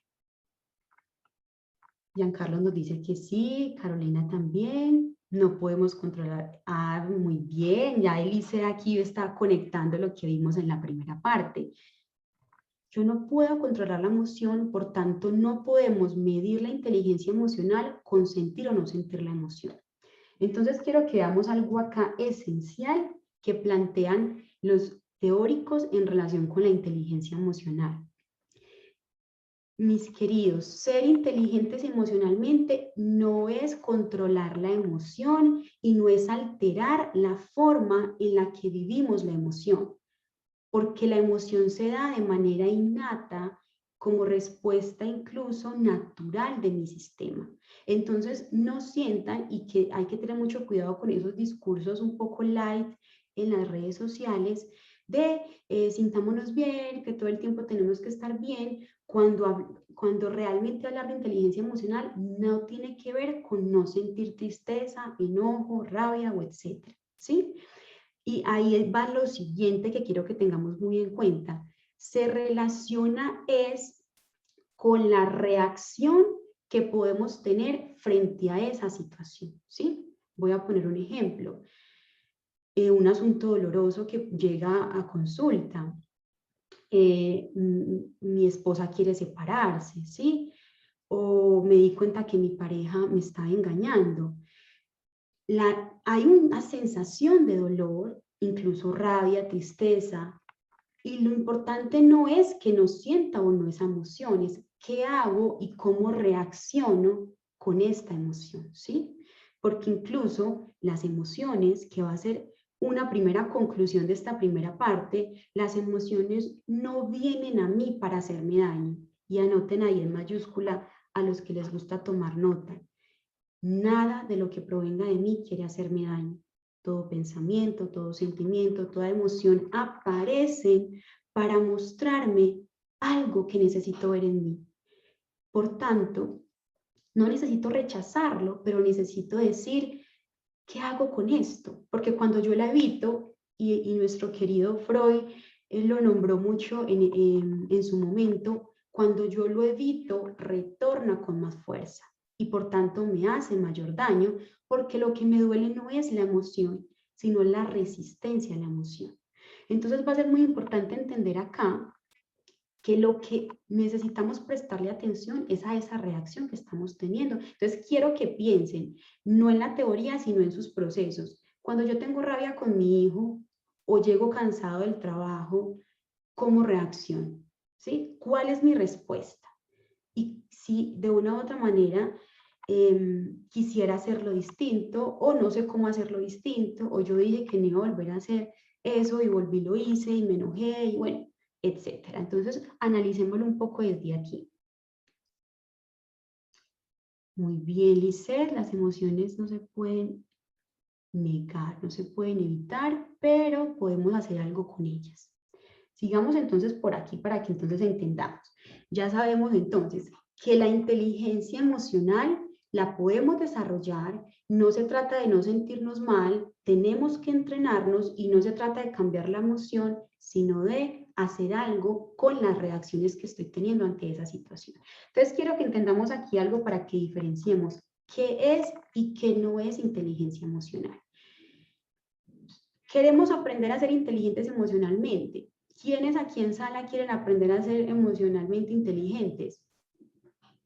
Giancarlo nos dice que sí, Carolina también, no podemos controlar. Ah, muy bien, ya Elise aquí está conectando lo que vimos en la primera parte. Yo no puedo controlar la emoción, por tanto no podemos medir la inteligencia emocional con sentir o no sentir la emoción. Entonces quiero que veamos algo acá esencial que plantean los teóricos en relación con la inteligencia emocional. Mis queridos, ser inteligentes emocionalmente no es controlar la emoción y no es alterar la forma en la que vivimos la emoción, porque la emoción se da de manera innata como respuesta incluso natural de mi sistema. Entonces no sientan, y que hay que tener mucho cuidado con esos discursos un poco light en las redes sociales de sintámonos bien, que todo el tiempo tenemos que estar bien, cuando realmente hablar de inteligencia emocional no tiene que ver con no sentir tristeza, enojo, rabia o etcétera, ¿sí? Y ahí va lo siguiente que quiero que tengamos muy en cuenta. Se relaciona con la reacción que podemos tener frente a esa situación, ¿sí? Voy a poner un ejemplo. Un asunto doloroso que llega a consulta. Mi esposa quiere separarse, ¿sí? O me di cuenta que mi pareja me está engañando. Hay una sensación de dolor, incluso rabia, tristeza, y lo importante no es que no sienta o no esa emoción, es qué hago y cómo reacciono con esta emoción, ¿sí? Porque incluso las emociones, que va a ser una primera conclusión de esta primera parte, las emociones no vienen a mí para hacerme daño. Y anoten ahí en mayúscula a los que les gusta tomar nota. Nada de lo que provenga de mí quiere hacerme daño. Todo pensamiento, todo sentimiento, toda emoción aparecen para mostrarme algo que necesito ver en mí. Por tanto, no necesito rechazarlo, pero necesito decir, ¿qué hago con esto? Porque cuando yo la evito, y nuestro querido Freud lo nombró mucho en su momento, cuando yo lo evito, retorna con más fuerza y por tanto me hace mayor daño, porque lo que me duele no es la emoción, sino la resistencia a la emoción. Entonces va a ser muy importante entender acá que lo que necesitamos prestarle atención es a esa reacción que estamos teniendo. Entonces quiero que piensen, no en la teoría, sino en sus procesos. Cuando yo tengo rabia con mi hijo o llego cansado del trabajo, ¿cómo reacciono? ¿Sí? ¿Cuál es mi respuesta? Y si de una u otra manera quisiera hacerlo distinto, o no sé cómo hacerlo distinto, o yo dije que no iba a volver a hacer eso y volví, lo hice y me enojé y bueno, etcétera. Entonces, analicémoslo un poco desde aquí. Muy bien, Lisette, las emociones no se pueden negar, no se pueden evitar, pero podemos hacer algo con ellas. Sigamos entonces por aquí para que entonces entendamos. Ya sabemos entonces que la inteligencia emocional la podemos desarrollar, no se trata de no sentirnos mal, tenemos que entrenarnos y no se trata de cambiar la emoción, sino de hacer algo con las reacciones que estoy teniendo ante esa situación. Entonces quiero que entendamos aquí algo para que diferenciemos qué es y qué no es inteligencia emocional. Queremos aprender a ser inteligentes emocionalmente. ¿Quiénes aquí en sala quieren aprender a ser emocionalmente inteligentes?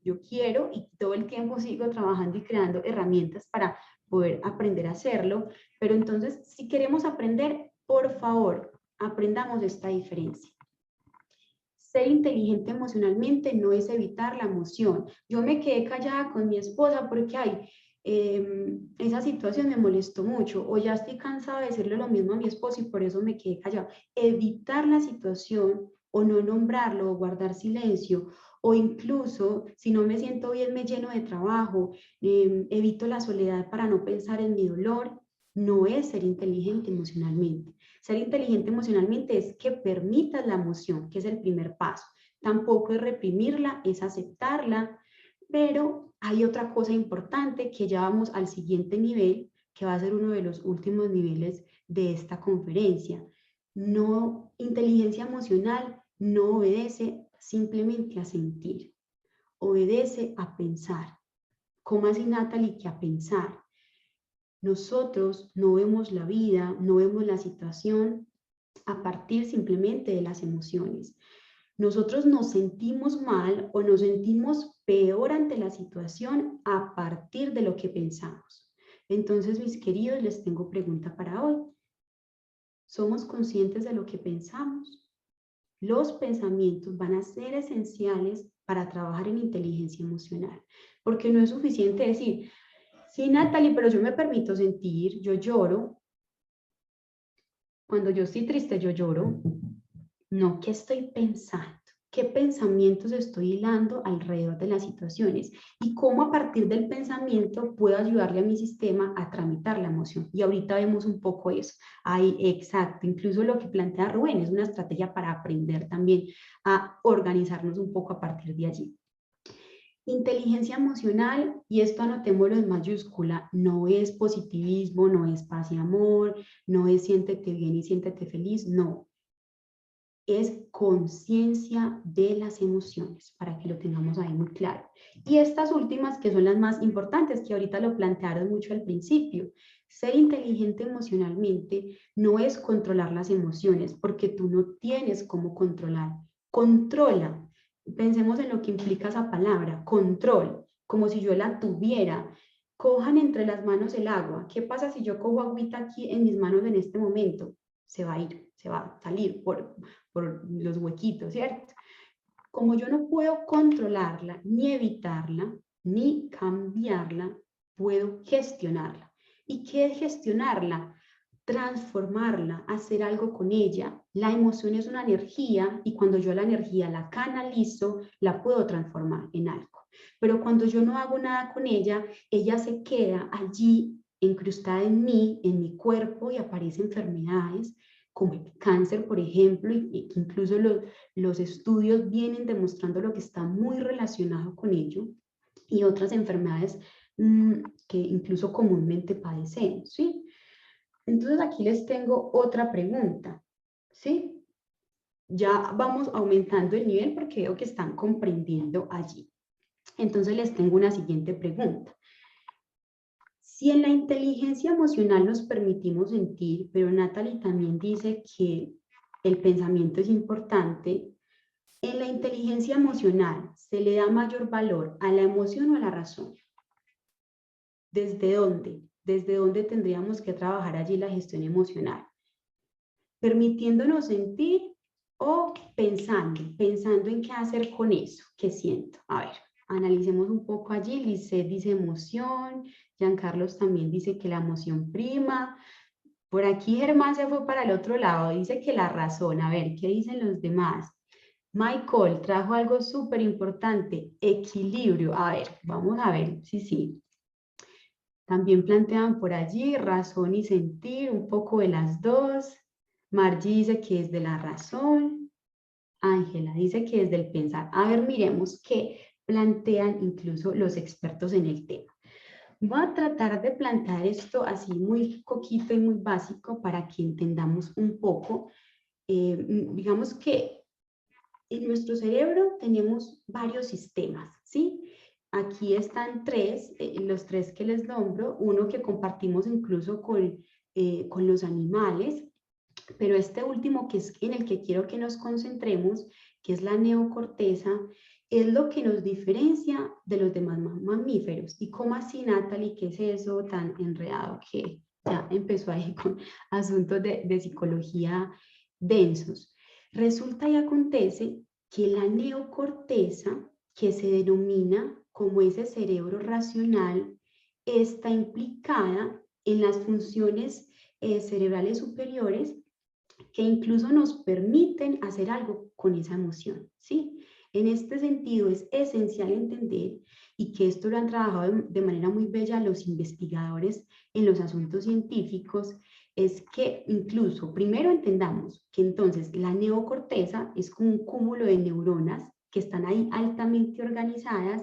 Yo quiero y todo el tiempo sigo trabajando y creando herramientas para poder aprender a hacerlo, pero entonces si queremos aprender, por favor, aprendamos esta diferencia. Ser inteligente emocionalmente no es evitar la emoción. Yo me quedé callada con mi esposa porque esa situación me molestó mucho, o ya estoy cansada de decirle lo mismo a mi esposo y por eso me quedé callada. Evitar la situación o no nombrarlo o guardar silencio, o incluso si no me siento bien me lleno de trabajo, evito la soledad para no pensar en mi dolor, no es ser inteligente emocionalmente. Ser inteligente emocionalmente es que permitas la emoción, que es el primer paso. Tampoco es reprimirla, es aceptarla, pero hay otra cosa importante que ya vamos al siguiente nivel, que va a ser uno de los últimos niveles de esta conferencia. No, inteligencia emocional no obedece simplemente a sentir, obedece a pensar. ¿Cómo así, Natalie, que a pensar? Nosotros no vemos la vida, no vemos la situación a partir simplemente de las emociones. Nosotros nos sentimos mal o nos sentimos peor ante la situación a partir de lo que pensamos. Entonces, mis queridos, les tengo pregunta para hoy. ¿Somos conscientes de lo que pensamos? Los pensamientos van a ser esenciales para trabajar en inteligencia emocional, porque no es suficiente decir, sí, Natalie, pero yo me permito sentir, yo lloro. Cuando yo estoy triste, yo lloro. No, ¿qué estoy pensando? ¿Qué pensamientos estoy hilando alrededor de las situaciones? Y cómo a partir del pensamiento puedo ayudarle a mi sistema a tramitar la emoción. Y ahorita vemos un poco eso. Ahí, exacto. Incluso lo que plantea Rubén es una estrategia para aprender también a organizarnos un poco a partir de allí. Inteligencia emocional, y esto anotémoslo en mayúscula, no es positivismo, no es paz y amor, no es siéntete bien y siéntete feliz, no. Es conciencia de las emociones, para que lo tengamos ahí muy claro. Y estas últimas, que son las más importantes, que ahorita lo plantearon mucho al principio. Ser inteligente emocionalmente no es controlar las emociones, porque tú no tienes cómo controlar. Controla. Pensemos en lo que implica esa palabra, control, como si yo la tuviera. Cojan entre las manos el agua. ¿Qué pasa si yo cojo agüita aquí en mis manos en este momento? Se va a ir, se va a salir por los huequitos, ¿cierto? Como yo no puedo controlarla, ni evitarla, ni cambiarla, puedo gestionarla. ¿Y qué es gestionarla? Transformarla, hacer algo con ella. La emoción es una energía y cuando yo la energía la canalizo, la puedo transformar en algo. Pero cuando yo no hago nada con ella, ella se queda allí incrustada en mí, en mi cuerpo, y aparecen enfermedades como el cáncer, por ejemplo, y incluso los estudios vienen demostrando lo que está muy relacionado con ello, y otras enfermedades que incluso comúnmente padecemos, ¿sí? Entonces aquí les tengo otra pregunta, ¿sí? Ya vamos aumentando el nivel porque veo que están comprendiendo allí. Entonces les tengo una siguiente pregunta. Si en la inteligencia emocional nos permitimos sentir, pero Natalie también dice que el pensamiento es importante, ¿en la inteligencia emocional se le da mayor valor a la emoción o a la razón? ¿Desde dónde? ¿Desde dónde tendríamos que trabajar allí la gestión emocional? ¿Permitiéndonos sentir o pensando en qué hacer con eso? ¿Qué siento? A ver, analicemos un poco allí. Lisette dice emoción, Giancarlos también dice que la emoción prima. Por aquí Germán se fue para el otro lado, dice que la razón. A ver, ¿qué dicen los demás? Michael trajo algo súper importante, equilibrio. A ver, vamos a ver, sí. También plantean por allí razón y sentir, un poco de las dos. Margie dice que es de la razón. Ángela dice que es del pensar. A ver, miremos qué plantean incluso los expertos en el tema. Voy a tratar de plantear esto así muy coquito y muy básico para que entendamos un poco digamos que en nuestro cerebro tenemos varios sistemas, ¿sí? Aquí están tres, los tres que les nombro, uno que compartimos incluso con los animales, pero este último, que es en el que quiero que nos concentremos, que es la neocorteza, es lo que nos diferencia de los demás mamíferos. ¿Y cómo así, Natalie? ¿Qué es eso tan enredado que ya empezó ahí con asuntos de psicología densos? Resulta y acontece que la neocorteza, que se denomina como ese cerebro racional, está implicada en las funciones cerebrales superiores que incluso nos permiten hacer algo con esa emoción, ¿sí? En este sentido es esencial entender, y que esto lo han trabajado de manera muy bella los investigadores en los asuntos científicos, es que incluso primero entendamos que entonces la neocorteza es como un cúmulo de neuronas que están ahí altamente organizadas,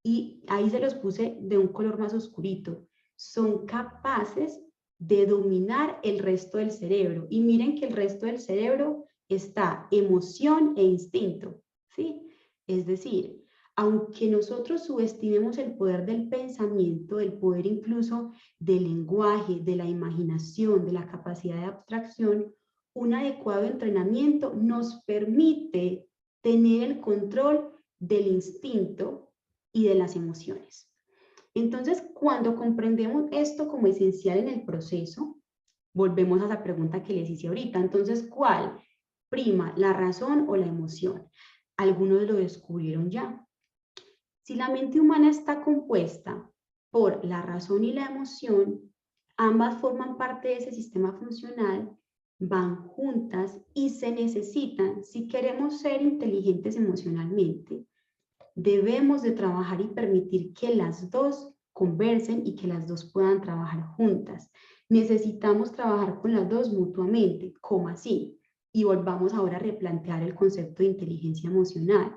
y ahí se los puse de un color más oscurito. Son capaces de dominar el resto del cerebro. Y miren que el resto del cerebro está emoción e instinto, ¿sí? Es decir, aunque nosotros subestimemos el poder del pensamiento, el poder incluso del lenguaje, de la imaginación, de la capacidad de abstracción, un adecuado entrenamiento nos permite tener el control del instinto y de las emociones. Entonces, cuando comprendemos esto como esencial en el proceso, volvemos a la pregunta que les hice ahorita. Entonces, ¿cuál prima, la razón o la emoción? Algunos lo descubrieron ya. Si la mente humana está compuesta por la razón y la emoción, ambas forman parte de ese sistema funcional, van juntas y se necesitan si queremos ser inteligentes emocionalmente. Debemos de trabajar y permitir que las dos conversen y que las dos puedan trabajar juntas. Necesitamos trabajar con las dos mutuamente. ¿Cómo así? Y volvamos ahora a replantear el concepto de inteligencia emocional.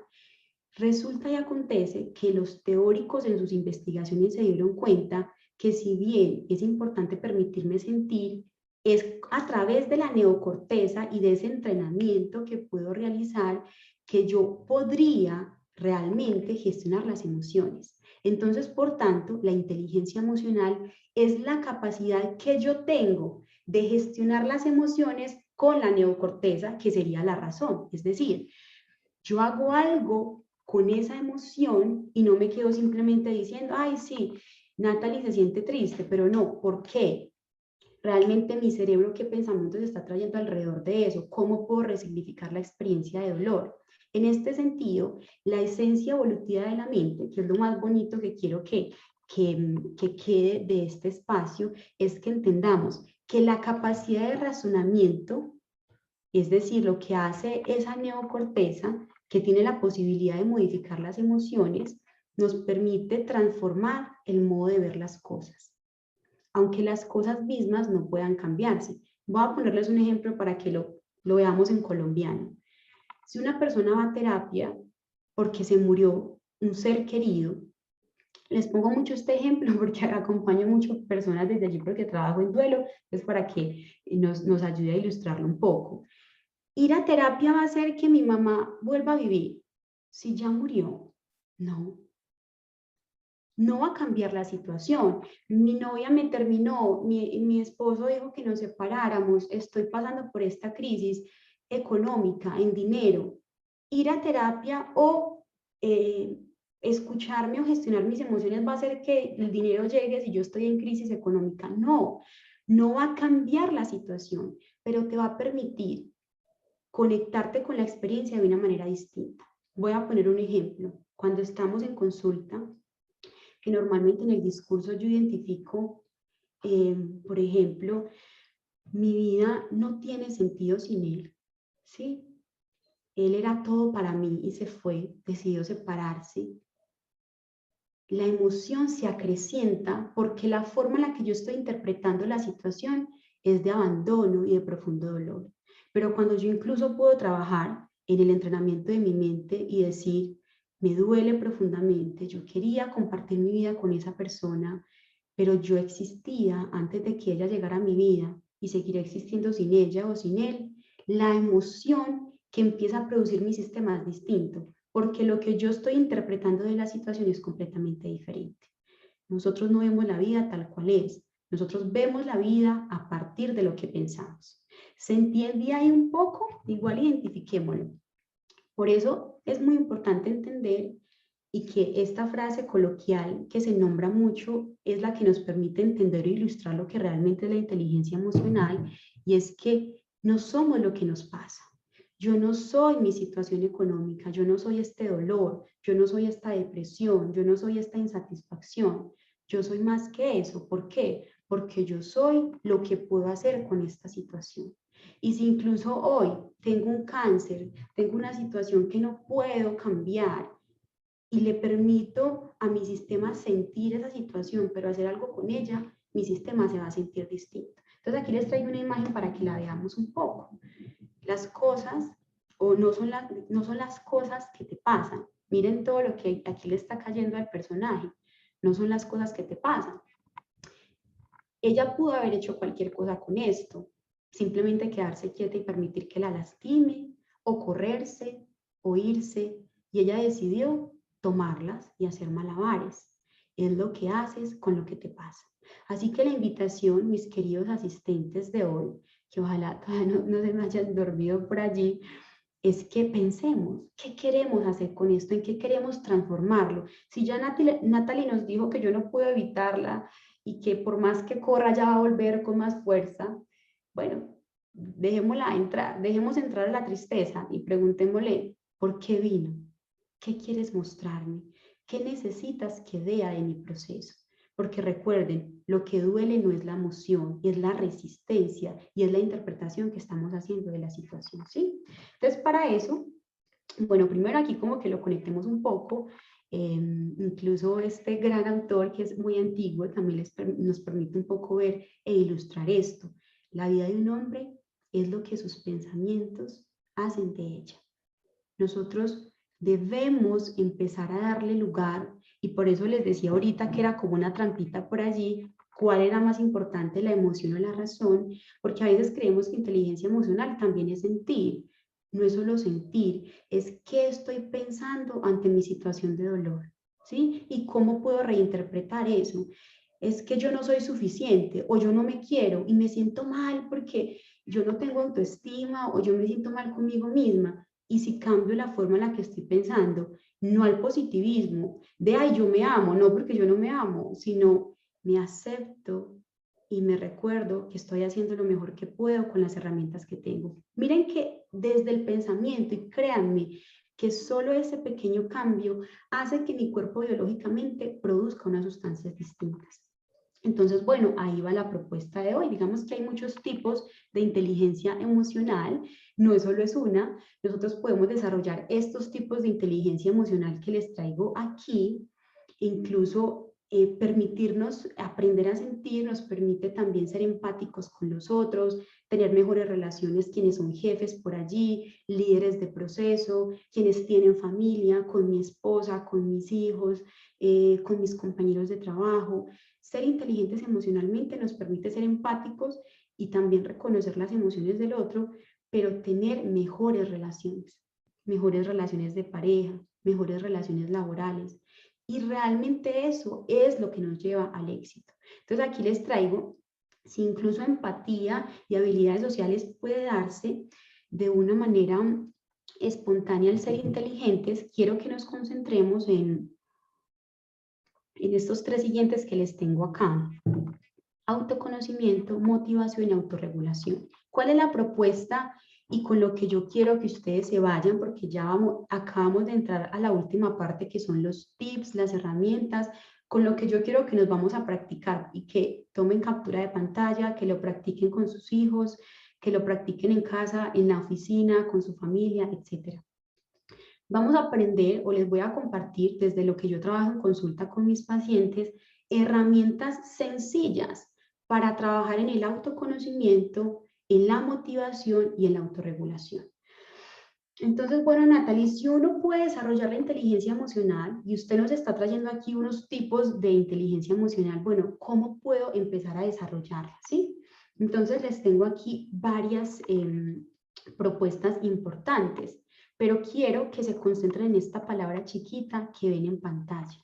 Resulta y acontece que los teóricos en sus investigaciones se dieron cuenta que si bien es importante permitirme sentir, es a través de la neocorteza y de ese entrenamiento que puedo realizar que yo podría realmente gestionar las emociones. Entonces, por tanto, la inteligencia emocional es la capacidad que yo tengo de gestionar las emociones con la neocorteza, que sería la razón. Es decir, yo hago algo con esa emoción y no me quedo simplemente diciendo, ay, sí, Natalie se siente triste, pero no, ¿por qué? Realmente mi cerebro, ¿qué pensamientos está trayendo alrededor de eso? ¿Cómo puedo resignificar la experiencia de dolor? En este sentido, la esencia evolutiva de la mente, que es lo más bonito que quiero que quede de este espacio, es que entendamos que la capacidad de razonamiento, es decir, lo que hace esa neocorteza, que tiene la posibilidad de modificar las emociones, nos permite transformar el modo de ver las cosas, aunque las cosas mismas no puedan cambiarse. Voy a ponerles un ejemplo para que lo veamos en colombiano. Si una persona va a terapia porque se murió un ser querido, les pongo mucho este ejemplo porque acompaño muchas personas desde allí porque trabajo en duelo, es para que nos ayude a ilustrarlo un poco. Ir a terapia va a hacer que mi mamá vuelva a vivir. Si ya murió, no. No va a cambiar la situación. Mi novia me terminó, mi esposo dijo que nos separáramos, estoy pasando por esta crisis económica, en dinero. Ir a terapia o escucharme o gestionar mis emociones va a hacer que el dinero llegue si yo estoy en crisis económica. No, no va a cambiar la situación, pero te va a permitir conectarte con la experiencia de una manera distinta. Voy a poner un ejemplo. Cuando estamos en consulta, que normalmente en el discurso yo identifico, por ejemplo, mi vida no tiene sentido sin él, ¿sí? Él era todo para mí y se fue, decidió separarse. La emoción se acrecienta porque la forma en la que yo estoy interpretando la situación es de abandono y de profundo dolor. Pero cuando yo incluso puedo trabajar en el entrenamiento de mi mente y decir, me duele profundamente, yo quería compartir mi vida con esa persona, pero yo existía antes de que ella llegara a mi vida y seguiré existiendo sin ella o sin él, la emoción que empieza a producir mi sistema es distinto, porque lo que yo estoy interpretando de la situación es completamente diferente. Nosotros no vemos la vida tal cual es, nosotros vemos la vida a partir de lo que pensamos. ¿Se entiende ahí un poco? Igual identifiquémoslo. Por eso es muy importante entender y que esta frase coloquial que se nombra mucho es la que nos permite entender e ilustrar lo que realmente es la inteligencia emocional, y es que no somos lo que nos pasa. Yo no soy mi situación económica, yo no soy este dolor, yo no soy esta depresión, yo no soy esta insatisfacción. Yo soy más que eso. ¿Por qué? Porque yo soy lo que puedo hacer con esta situación. Y si incluso hoy tengo un cáncer, tengo una situación que no puedo cambiar y le permito a mi sistema sentir esa situación, pero hacer algo con ella, mi sistema se va a sentir distinto. Entonces aquí les traigo una imagen para que la veamos un poco. Las cosas, o no son las cosas que te pasan. Miren todo lo que aquí le está cayendo al personaje. No son las cosas que te pasan. Ella pudo haber hecho cualquier cosa con esto, simplemente quedarse quieta y permitir que la lastime, o correrse, o irse, y ella decidió tomarlas y hacer malabares. Es lo que haces con lo que te pasa. Así que la invitación, mis queridos asistentes de hoy, que ojalá todavía no se me hayan dormido por allí, es que pensemos, ¿qué queremos hacer con esto? ¿En qué queremos transformarlo? Si ya Natalie nos dijo que yo no puedo evitarla y que por más que corra ya va a volver con más fuerza, bueno, dejemos entrar a la tristeza y preguntémosle, ¿por qué vino? ¿Qué quieres mostrarme? ¿Qué necesitas que vea de mi proceso? Porque recuerden, lo que duele no es la emoción, es la resistencia y es la interpretación que estamos haciendo de la situación, ¿sí? Entonces, para eso, bueno, primero aquí como que lo conectemos un poco. Incluso este gran autor, que es muy antiguo, también nos permite un poco ver e ilustrar esto. La vida de un hombre es lo que sus pensamientos hacen de ella. Nosotros debemos empezar a darle lugar, y por eso les decía ahorita que era como una trampita por allí, cuál era más importante, la emoción o la razón, porque a veces creemos que inteligencia emocional también es sentir. No es solo sentir, es qué estoy pensando ante mi situación de dolor, ¿sí? Y cómo puedo reinterpretar eso. Es que yo no soy suficiente, o yo no me quiero y me siento mal porque yo no tengo autoestima, o yo me siento mal conmigo misma. Y si cambio la forma en la que estoy pensando, no al positivismo de, ay, yo me amo, no porque yo no me amo, sino me acepto y me recuerdo que estoy haciendo lo mejor que puedo con las herramientas que tengo. Miren que desde el pensamiento, y créanme que solo ese pequeño cambio hace que mi cuerpo biológicamente produzca unas sustancias distintas. Entonces, bueno, ahí va la propuesta de hoy. Digamos que hay muchos tipos de inteligencia emocional, no solo es una. Nosotros podemos desarrollar estos tipos de inteligencia emocional que les traigo aquí, incluso permitirnos aprender a sentir, nos permite también ser empáticos con los otros, tener mejores relaciones quienes son jefes por allí, líderes de proceso, quienes tienen familia, con mi esposa, con mis hijos, con mis compañeros de trabajo. Ser inteligentes emocionalmente nos permite ser empáticos y también reconocer las emociones del otro, pero tener mejores relaciones de pareja, mejores relaciones laborales. Y realmente eso es lo que nos lleva al éxito. Entonces aquí les traigo, si incluso empatía y habilidades sociales puede darse de una manera espontánea al ser inteligentes, quiero que nos concentremos en estos tres siguientes que les tengo acá: autoconocimiento, motivación y autorregulación. ¿Cuál es la propuesta y con lo que yo quiero que ustedes se vayan? Porque ya acabamos de entrar a la última parte, que son los tips, las herramientas, con lo que yo quiero que nos vamos a practicar y que tomen captura de pantalla, que lo practiquen con sus hijos, que lo practiquen en casa, en la oficina, con su familia, etc. Vamos a aprender, o les voy a compartir desde lo que yo trabajo en consulta con mis pacientes, herramientas sencillas para trabajar en el autoconocimiento, en la motivación y en la autorregulación. Entonces, bueno, Natalie, si uno puede desarrollar la inteligencia emocional, y usted nos está trayendo aquí unos tipos de inteligencia emocional, bueno, ¿cómo puedo empezar a desarrollarla? ¿Sí? Entonces, les tengo aquí varias propuestas importantes, pero quiero que se concentren en esta palabra chiquita que ven en pantalla.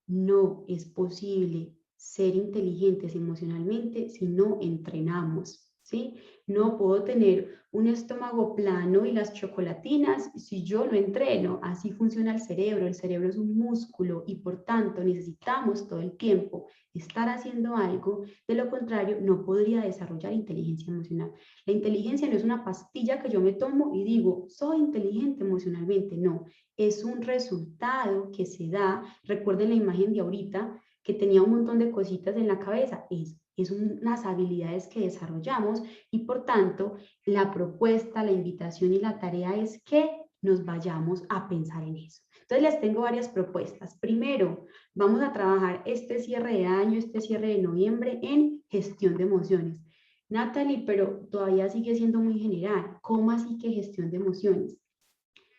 No es posible ser inteligentes emocionalmente si no entrenamos, ¿sí? No puedo tener un estómago plano y las chocolatinas si yo no entreno. Así funciona el cerebro. El cerebro es un músculo y por tanto necesitamos todo el tiempo estar haciendo algo. De lo contrario, no podría desarrollar inteligencia emocional. La inteligencia no es una pastilla que yo me tomo y digo, soy inteligente emocionalmente. No, es un resultado que se da. Recuerden la imagen de ahorita que tenía un montón de cositas en la cabeza. Es unas habilidades que desarrollamos y por tanto la propuesta, la invitación y la tarea es que nos vayamos a pensar en eso. Entonces les tengo varias propuestas. Primero, vamos a trabajar este cierre de año, este cierre de noviembre en gestión de emociones. Natalie, pero todavía sigue siendo muy general. ¿Cómo así que gestión de emociones?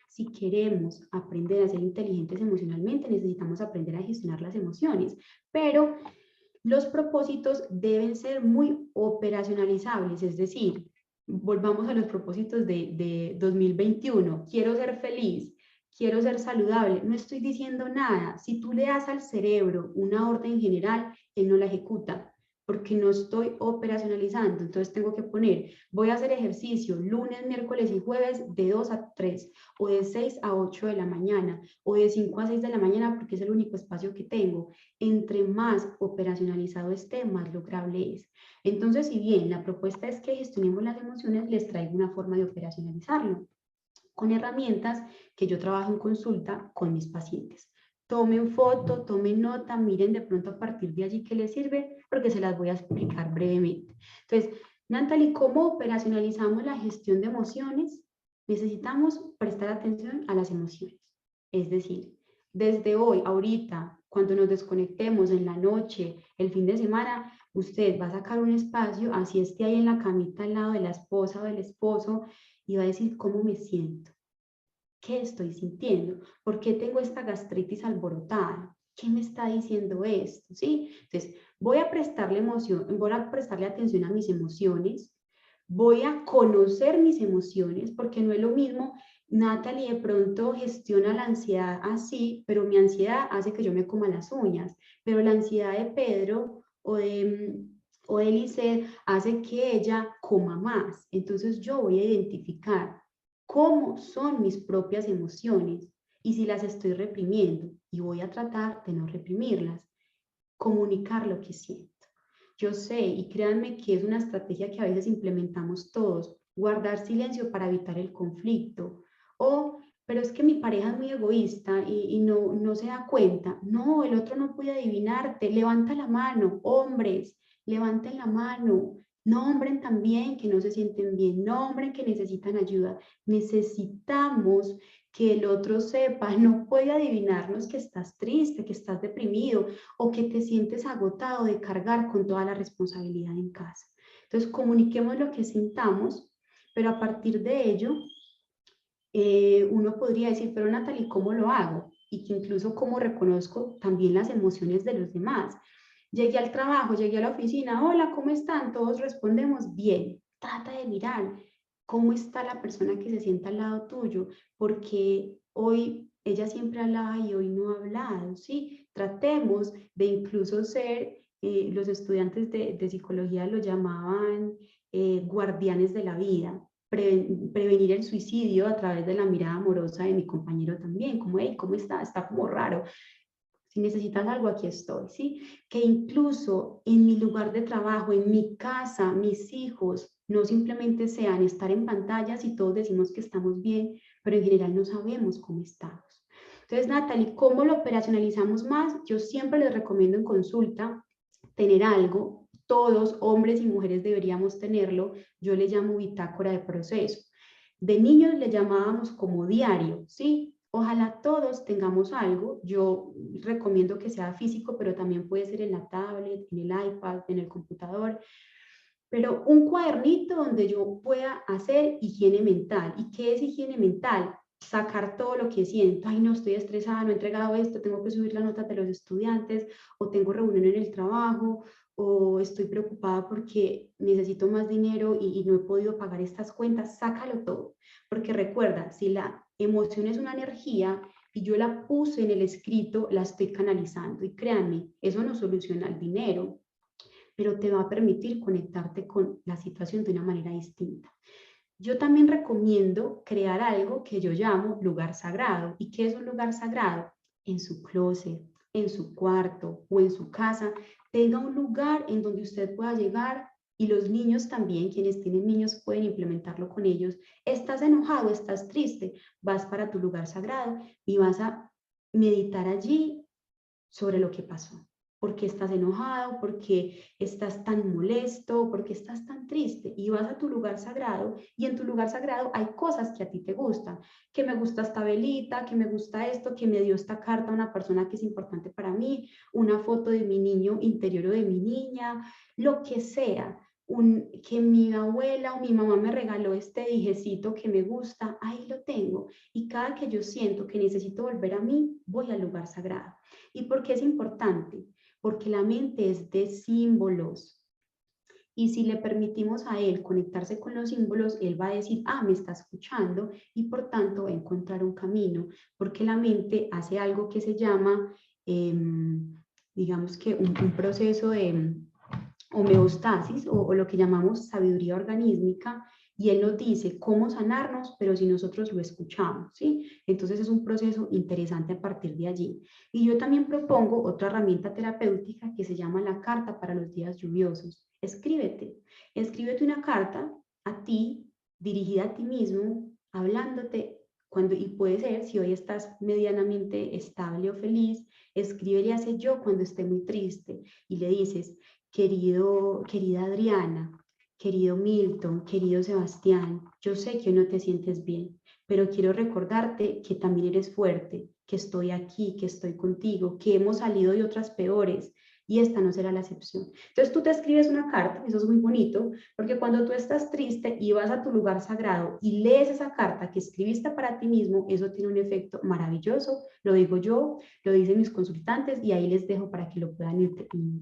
Si queremos aprender a ser inteligentes emocionalmente, necesitamos aprender a gestionar las emociones, pero los propósitos deben ser muy operacionalizables, es decir, volvamos a los propósitos de 2021. Quiero ser feliz, quiero ser saludable. No estoy diciendo nada. Si tú le das al cerebro una orden general, él no la ejecuta porque no estoy operacionalizando. Entonces tengo que poner, voy a hacer ejercicio lunes, miércoles y jueves de 2 a 3, o de 6 a 8 de la mañana, o de 5 a 6 de la mañana porque es el único espacio que tengo. Entre más operacionalizado esté, más lograble es. Entonces, si bien la propuesta es que gestionemos las emociones, les traigo una forma de operacionalizarlo con herramientas que yo trabajo en consulta con mis pacientes. Tomen foto, tomen nota, miren de pronto a partir de allí qué les sirve, porque se las voy a explicar brevemente. Entonces, Natalie, ¿cómo operacionalizamos la gestión de emociones? Necesitamos prestar atención a las emociones. Es decir, desde hoy, ahorita, cuando nos desconectemos en la noche, el fin de semana, usted va a sacar un espacio, así esté ahí en la camita al lado de la esposa o del esposo, y va a decir cómo me siento. ¿Qué estoy sintiendo? ¿Por qué tengo esta gastritis alborotada? ¿Qué me está diciendo esto? ¿Sí? Entonces, voy a prestarle atención a mis emociones, voy a conocer mis emociones, porque no es lo mismo, Natalie de pronto gestiona la ansiedad así, pero mi ansiedad hace que yo me coma las uñas, pero la ansiedad de Pedro o de Lisette hace que ella coma más. Entonces yo voy a identificar cómo son mis propias emociones y si las estoy reprimiendo, y voy a tratar de no reprimirlas, comunicar lo que siento. Yo sé, y créanme que es una estrategia que a veces implementamos todos, guardar silencio para evitar el conflicto, pero es que mi pareja es muy egoísta y no se da cuenta. No, el otro no puede adivinarte. Levanta la mano, hombres, levanten la mano. Nombren también que no se sienten bien, nombren que necesitan ayuda. Necesitamos que el otro sepa, no puede adivinarnos que estás triste, que estás deprimido o que te sientes agotado de cargar con toda la responsabilidad en casa. Entonces, comuniquemos lo que sintamos, pero a partir de ello, uno podría decir, pero Natalie, ¿cómo lo hago? Y que incluso cómo reconozco también las emociones de los demás. Llegué al trabajo, llegué a la oficina, hola, ¿cómo están? Todos respondemos bien. Trata de mirar cómo está la persona que se sienta al lado tuyo, porque hoy ella siempre hablaba y hoy no ha hablado, ¿sí? Tratemos de incluso ser, los estudiantes de psicología lo llamaban guardianes de la vida, prevenir el suicidio a través de la mirada amorosa de mi compañero también, como, hey, ¿cómo está? Está como raro. Si necesitas algo, aquí estoy, ¿sí? Que incluso en mi lugar de trabajo, en mi casa, mis hijos, no simplemente sean estar en pantallas y todos decimos que estamos bien, pero en general no sabemos cómo estamos. Entonces, Natalie, ¿cómo lo operacionalizamos más? Yo siempre les recomiendo en consulta tener algo, todos, hombres y mujeres, deberíamos tenerlo. Yo le llamo bitácora de proceso. De niños le llamábamos como diario, ¿sí? Ojalá todos tengamos algo. Yo recomiendo que sea físico, pero también puede ser en la tablet, en el iPad, en el computador. Pero un cuadernito donde yo pueda hacer higiene mental. ¿Y qué es higiene mental? Sacar todo lo que siento. Ay, no, estoy estresada, no he entregado esto, tengo que subir las notas de los estudiantes, o tengo reunión en el trabajo, o estoy preocupada porque necesito más dinero y no he podido pagar estas cuentas, sácalo todo. Porque recuerda, si la emoción es una energía y yo la puse en el escrito, la estoy canalizando. Y créanme, eso no soluciona el dinero, pero te va a permitir conectarte con la situación de una manera distinta. Yo también recomiendo crear algo que yo llamo lugar sagrado. ¿Y qué es un lugar sagrado? En su closet, en su cuarto o en su casa, tenga un lugar en donde usted pueda llegar, y los niños también, quienes tienen niños pueden implementarlo con ellos. Estás enojado, estás triste, vas para tu lugar sagrado y vas a meditar allí sobre lo que pasó. ¿Por qué estás enojado? ¿Por qué estás tan molesto? ¿Por qué estás tan triste? Y vas a tu lugar sagrado, y en tu lugar sagrado hay cosas que a ti te gustan, que me gusta esta velita, que me gusta esto, que me dio esta carta una persona que es importante para mí, una foto de mi niño interior o de mi niña, lo que sea. Que mi abuela o mi mamá me regaló este dijecito que me gusta, ahí lo tengo. Y cada que yo siento que necesito volver a mí, voy al lugar sagrado. ¿Y por qué es importante? Porque la mente es de símbolos. Y si le permitimos a él conectarse con los símbolos, él va a decir, ah, me está escuchando, y por tanto va a encontrar un camino, porque la mente hace algo que se llama, digamos que un proceso de homeostasis o lo que llamamos sabiduría organísmica, y él nos dice cómo sanarnos, pero si nosotros lo escuchamos, ¿sí? Entonces es un proceso interesante a partir de allí. Y yo también propongo otra herramienta terapéutica que se llama la carta para los días lluviosos. Escríbete una carta a ti, dirigida a ti mismo, hablándote, y puede ser, si hoy estás medianamente estable o feliz, escríbele a ese yo cuando esté muy triste y le dices, querida Adriana, querido Milton, querido Sebastián, yo sé que hoy no te sientes bien, pero quiero recordarte que también eres fuerte, que estoy aquí, que estoy contigo, que hemos salido de otras peores y esta no será la excepción. Entonces tú te escribes una carta, eso es muy bonito, porque cuando tú estás triste y vas a tu lugar sagrado y lees esa carta que escribiste para ti mismo, eso tiene un efecto maravilloso, lo digo yo, lo dicen mis consultantes, y ahí les dejo para que lo puedan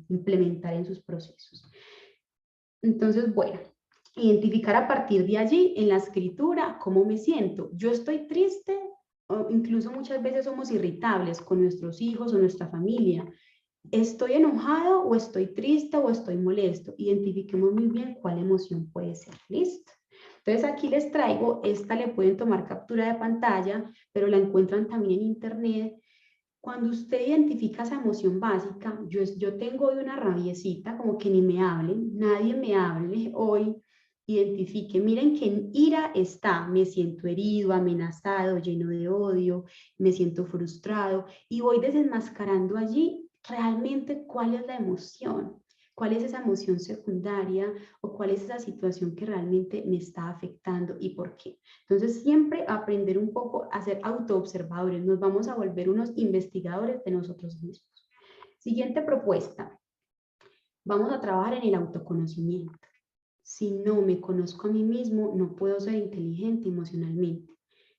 implementar en sus procesos. Entonces, bueno, identificar a partir de allí en la escritura cómo me siento. Yo estoy triste, o incluso muchas veces somos irritables con nuestros hijos o nuestra familia. ¿Estoy enojado o estoy triste o estoy molesto? Identifiquemos muy bien cuál emoción puede ser. ¿Listo? Entonces aquí les traigo, esta le pueden tomar captura de pantalla, pero la encuentran también en internet. Cuando usted identifica esa emoción básica, yo tengo hoy una rabiecita, como que ni me hablen, nadie me hable hoy, identifique, miren que en ira está, me siento herido, amenazado, lleno de odio, me siento frustrado, y voy desenmascarando allí realmente cuál es la emoción, cuál es esa emoción secundaria o cuál es esa situación que realmente me está afectando y por qué. Entonces siempre aprender un poco a ser autoobservadores, nos vamos a volver unos investigadores de nosotros mismos. Siguiente propuesta, vamos a trabajar en el autoconocimiento. Si no me conozco a mí mismo, no puedo ser inteligente emocionalmente.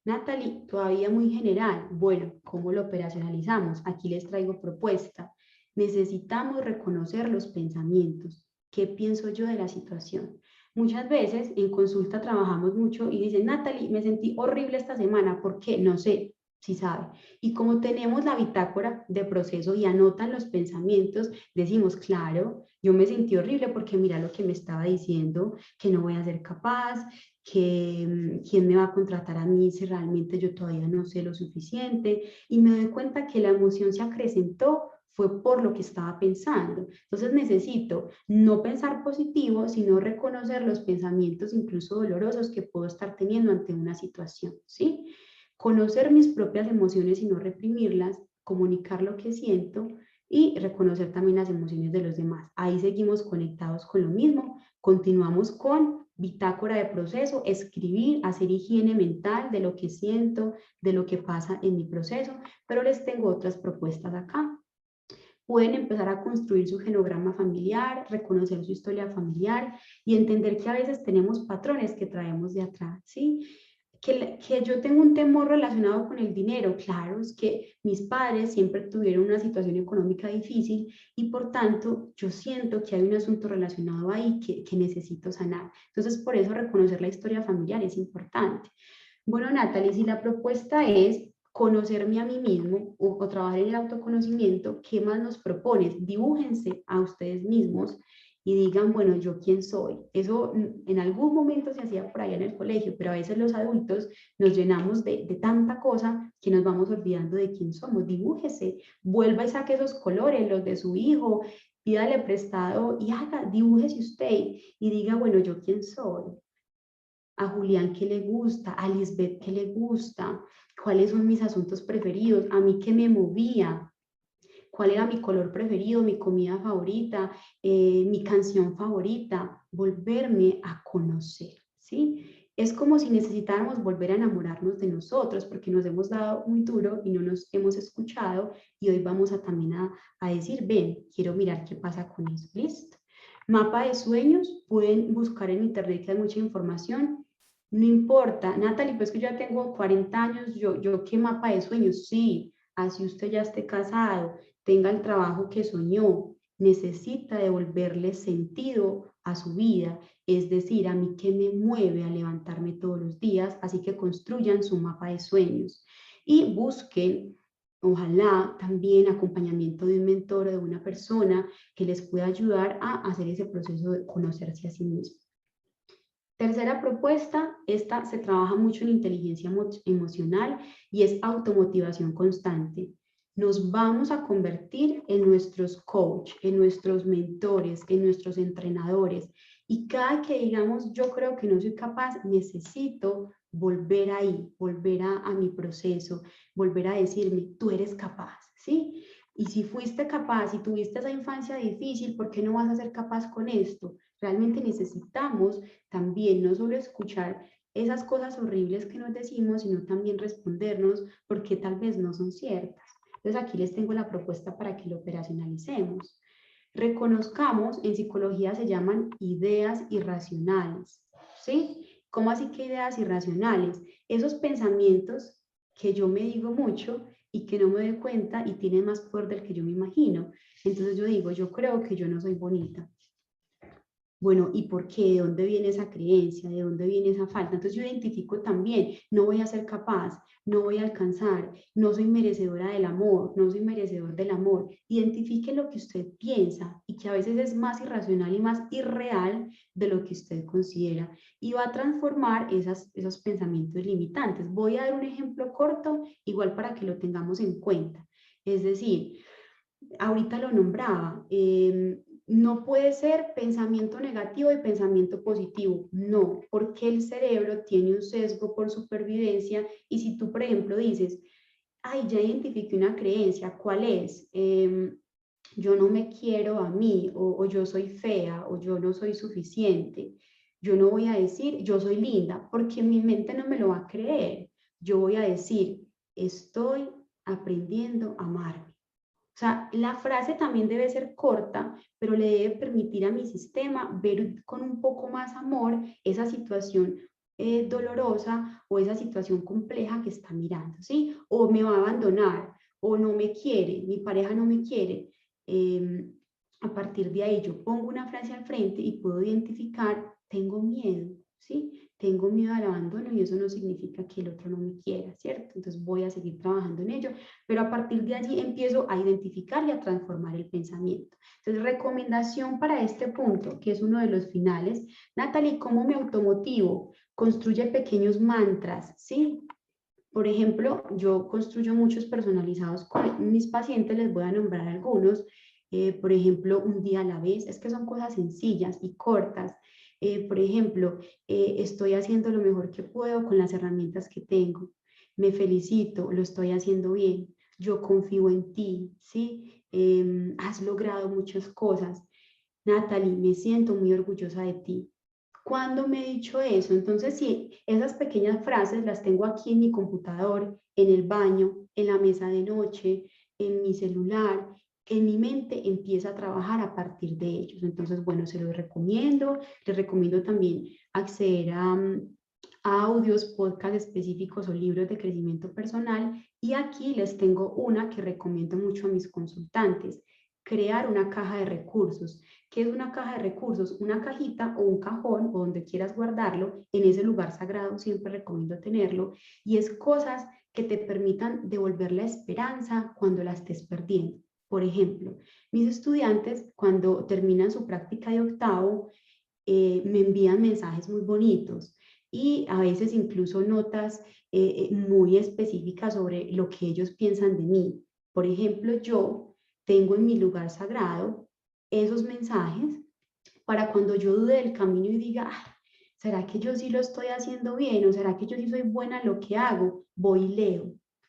Natalie, todavía muy general. Bueno, ¿cómo lo operacionalizamos? Aquí les traigo propuesta. Necesitamos reconocer los pensamientos. ¿Qué pienso yo de la situación? Muchas veces en consulta trabajamos mucho y dicen, Natalie, me sentí horrible esta semana. ¿Por qué? No sé, si sabe. Y como tenemos la bitácora de proceso y anotan los pensamientos, decimos, claro, yo me sentí horrible porque mira lo que me estaba diciendo, que no voy a ser capaz, que quién me va a contratar a mí si realmente yo todavía no sé lo suficiente, y me doy cuenta que la emoción se acrecentó fue por lo que estaba pensando. Entonces necesito no pensar positivo, sino reconocer los pensamientos incluso dolorosos que puedo estar teniendo ante una situación, ¿sí? Conocer mis propias emociones y no reprimirlas, comunicar lo que siento y reconocer también las emociones de los demás. Ahí seguimos conectados con lo mismo, continuamos con bitácora de proceso, escribir, hacer higiene mental de lo que siento, de lo que pasa en mi proceso, pero les tengo otras propuestas acá. Pueden empezar a construir su genograma familiar, reconocer su historia familiar y entender que a veces tenemos patrones que traemos de atrás, ¿sí? que yo tengo un temor relacionado con el dinero. Claro, es que mis padres siempre tuvieron una situación económica difícil y por tanto yo siento que hay un asunto relacionado ahí que necesito sanar. Entonces, por eso reconocer la historia familiar es importante. Bueno, Natalie, si la propuesta es conocerme a mí mismo o trabajar en el autoconocimiento, ¿qué más nos propones? Dibújense a ustedes mismos y digan, bueno, ¿yo quién soy? Eso en algún momento se hacía por allá en el colegio, pero a veces los adultos nos llenamos de tanta cosa que nos vamos olvidando de quién somos. Dibújese, vuelva y saque esos colores, los de su hijo, pídale prestado y dibújese usted y diga, bueno, ¿yo quién soy? A Julián qué le gusta, a Lisbeth qué le gusta, cuáles son mis asuntos preferidos, a mí qué me movía, cuál era mi color preferido, mi comida favorita, mi canción favorita, volverme a conocer, ¿sí? Es como si necesitáramos volver a enamorarnos de nosotros porque nos hemos dado muy duro y no nos hemos escuchado y hoy vamos a también a decir, ven, quiero mirar qué pasa con eso, ¿listo? Mapa de sueños, pueden buscar en internet que hay mucha información. No importa, Natalie, pues que yo ya tengo 40 años, yo qué mapa de sueños, sí, así usted ya esté casado, tenga el trabajo que soñó, necesita devolverle sentido a su vida, es decir, a mí qué me mueve a levantarme todos los días, así que construyan su mapa de sueños y busquen, ojalá también acompañamiento de un mentor o de una persona que les pueda ayudar a hacer ese proceso de conocerse a sí mismo. Tercera propuesta, esta se trabaja mucho en inteligencia emocional y es automotivación constante. Nos vamos a convertir en nuestros coach, en nuestros mentores, en nuestros entrenadores. Y cada que digamos, yo creo que no soy capaz, necesito volver ahí, volver a mi proceso, volver a decirme, tú eres capaz, ¿sí? Y si fuiste capaz y tuviste esa infancia difícil, ¿por qué no vas a ser capaz con esto? Realmente necesitamos también no solo escuchar esas cosas horribles que nos decimos, sino también respondernos porque tal vez no son ciertas. Entonces aquí les tengo la propuesta para que lo operacionalicemos. Reconozcamos, en psicología se llaman ideas irracionales, ¿sí? ¿Cómo así que ideas irracionales? Esos pensamientos que yo me digo mucho y que no me doy cuenta y tienen más poder del que yo me imagino. Entonces yo digo, yo creo que yo no soy bonita. Bueno, ¿y por qué? ¿De dónde viene esa creencia? ¿De dónde viene esa falta? Entonces yo identifico también, no voy a ser capaz, no voy a alcanzar, no soy merecedora del amor, no soy merecedor del amor. Identifique lo que usted piensa y que a veces es más irracional y más irreal de lo que usted considera y va a transformar esos pensamientos limitantes. Voy a dar un ejemplo corto, igual para que lo tengamos en cuenta. Es decir, ahorita lo nombraba, no puede ser pensamiento negativo y pensamiento positivo, no, porque el cerebro tiene un sesgo por supervivencia y si tú, por ejemplo, dices, ay, ya identifiqué una creencia, ¿cuál es? Yo no me quiero a mí, o yo soy fea, o yo no soy suficiente. Yo no voy a decir, yo soy linda, porque mi mente no me lo va a creer. Yo voy a decir, estoy aprendiendo a amarme. O sea, la frase también debe ser corta, pero le debe permitir a mi sistema ver con un poco más amor esa situación dolorosa o esa situación compleja que está mirando, ¿sí? O me va a abandonar, o no me quiere, mi pareja no me quiere. A partir de ahí yo pongo una frase al frente y puedo identificar, tengo miedo, ¿sí? Tengo miedo al abandono y eso no significa que el otro no me quiera, ¿cierto? Entonces voy a seguir trabajando en ello, pero a partir de allí empiezo a identificar y a transformar el pensamiento. Entonces, recomendación para este punto, que es uno de los finales. Natalie, ¿cómo me automotivo? Construye pequeños mantras, ¿sí? Por ejemplo, yo construyo muchos personalizados con mis pacientes, les voy a nombrar algunos. Por ejemplo, un día a la vez, es que son cosas sencillas y cortas. Por ejemplo, estoy haciendo lo mejor que puedo con las herramientas que tengo. Me felicito, lo estoy haciendo bien. Yo confío en ti, ¿sí? Has logrado muchas cosas. Natalie, me siento muy orgullosa de ti. ¿Cuándo me he dicho eso? Entonces, sí, esas pequeñas frases las tengo aquí en mi computador, en el baño, en la mesa de noche, en mi celular, en mi mente empieza a trabajar a partir de ellos. Entonces, bueno, se los recomiendo. Les recomiendo también acceder audios, podcasts específicos o libros de crecimiento personal. Y aquí les tengo una que recomiendo mucho a mis consultantes: crear una caja de recursos. ¿Qué es una caja de recursos? Una cajita o un cajón, o donde quieras guardarlo, en ese lugar sagrado siempre recomiendo tenerlo, y es cosas que te permitan devolver la esperanza cuando la estés perdiendo. Por ejemplo, mis estudiantes cuando terminan su práctica de octavo me envían mensajes muy bonitos y a veces incluso notas muy específicas sobre lo que ellos piensan de mí. Por ejemplo, yo tengo en mi lugar sagrado esos mensajes para cuando yo dude del camino y diga: "Ay, ¿será que yo sí lo estoy haciendo bien? ¿O será que yo sí soy buena en lo que hago?". Voy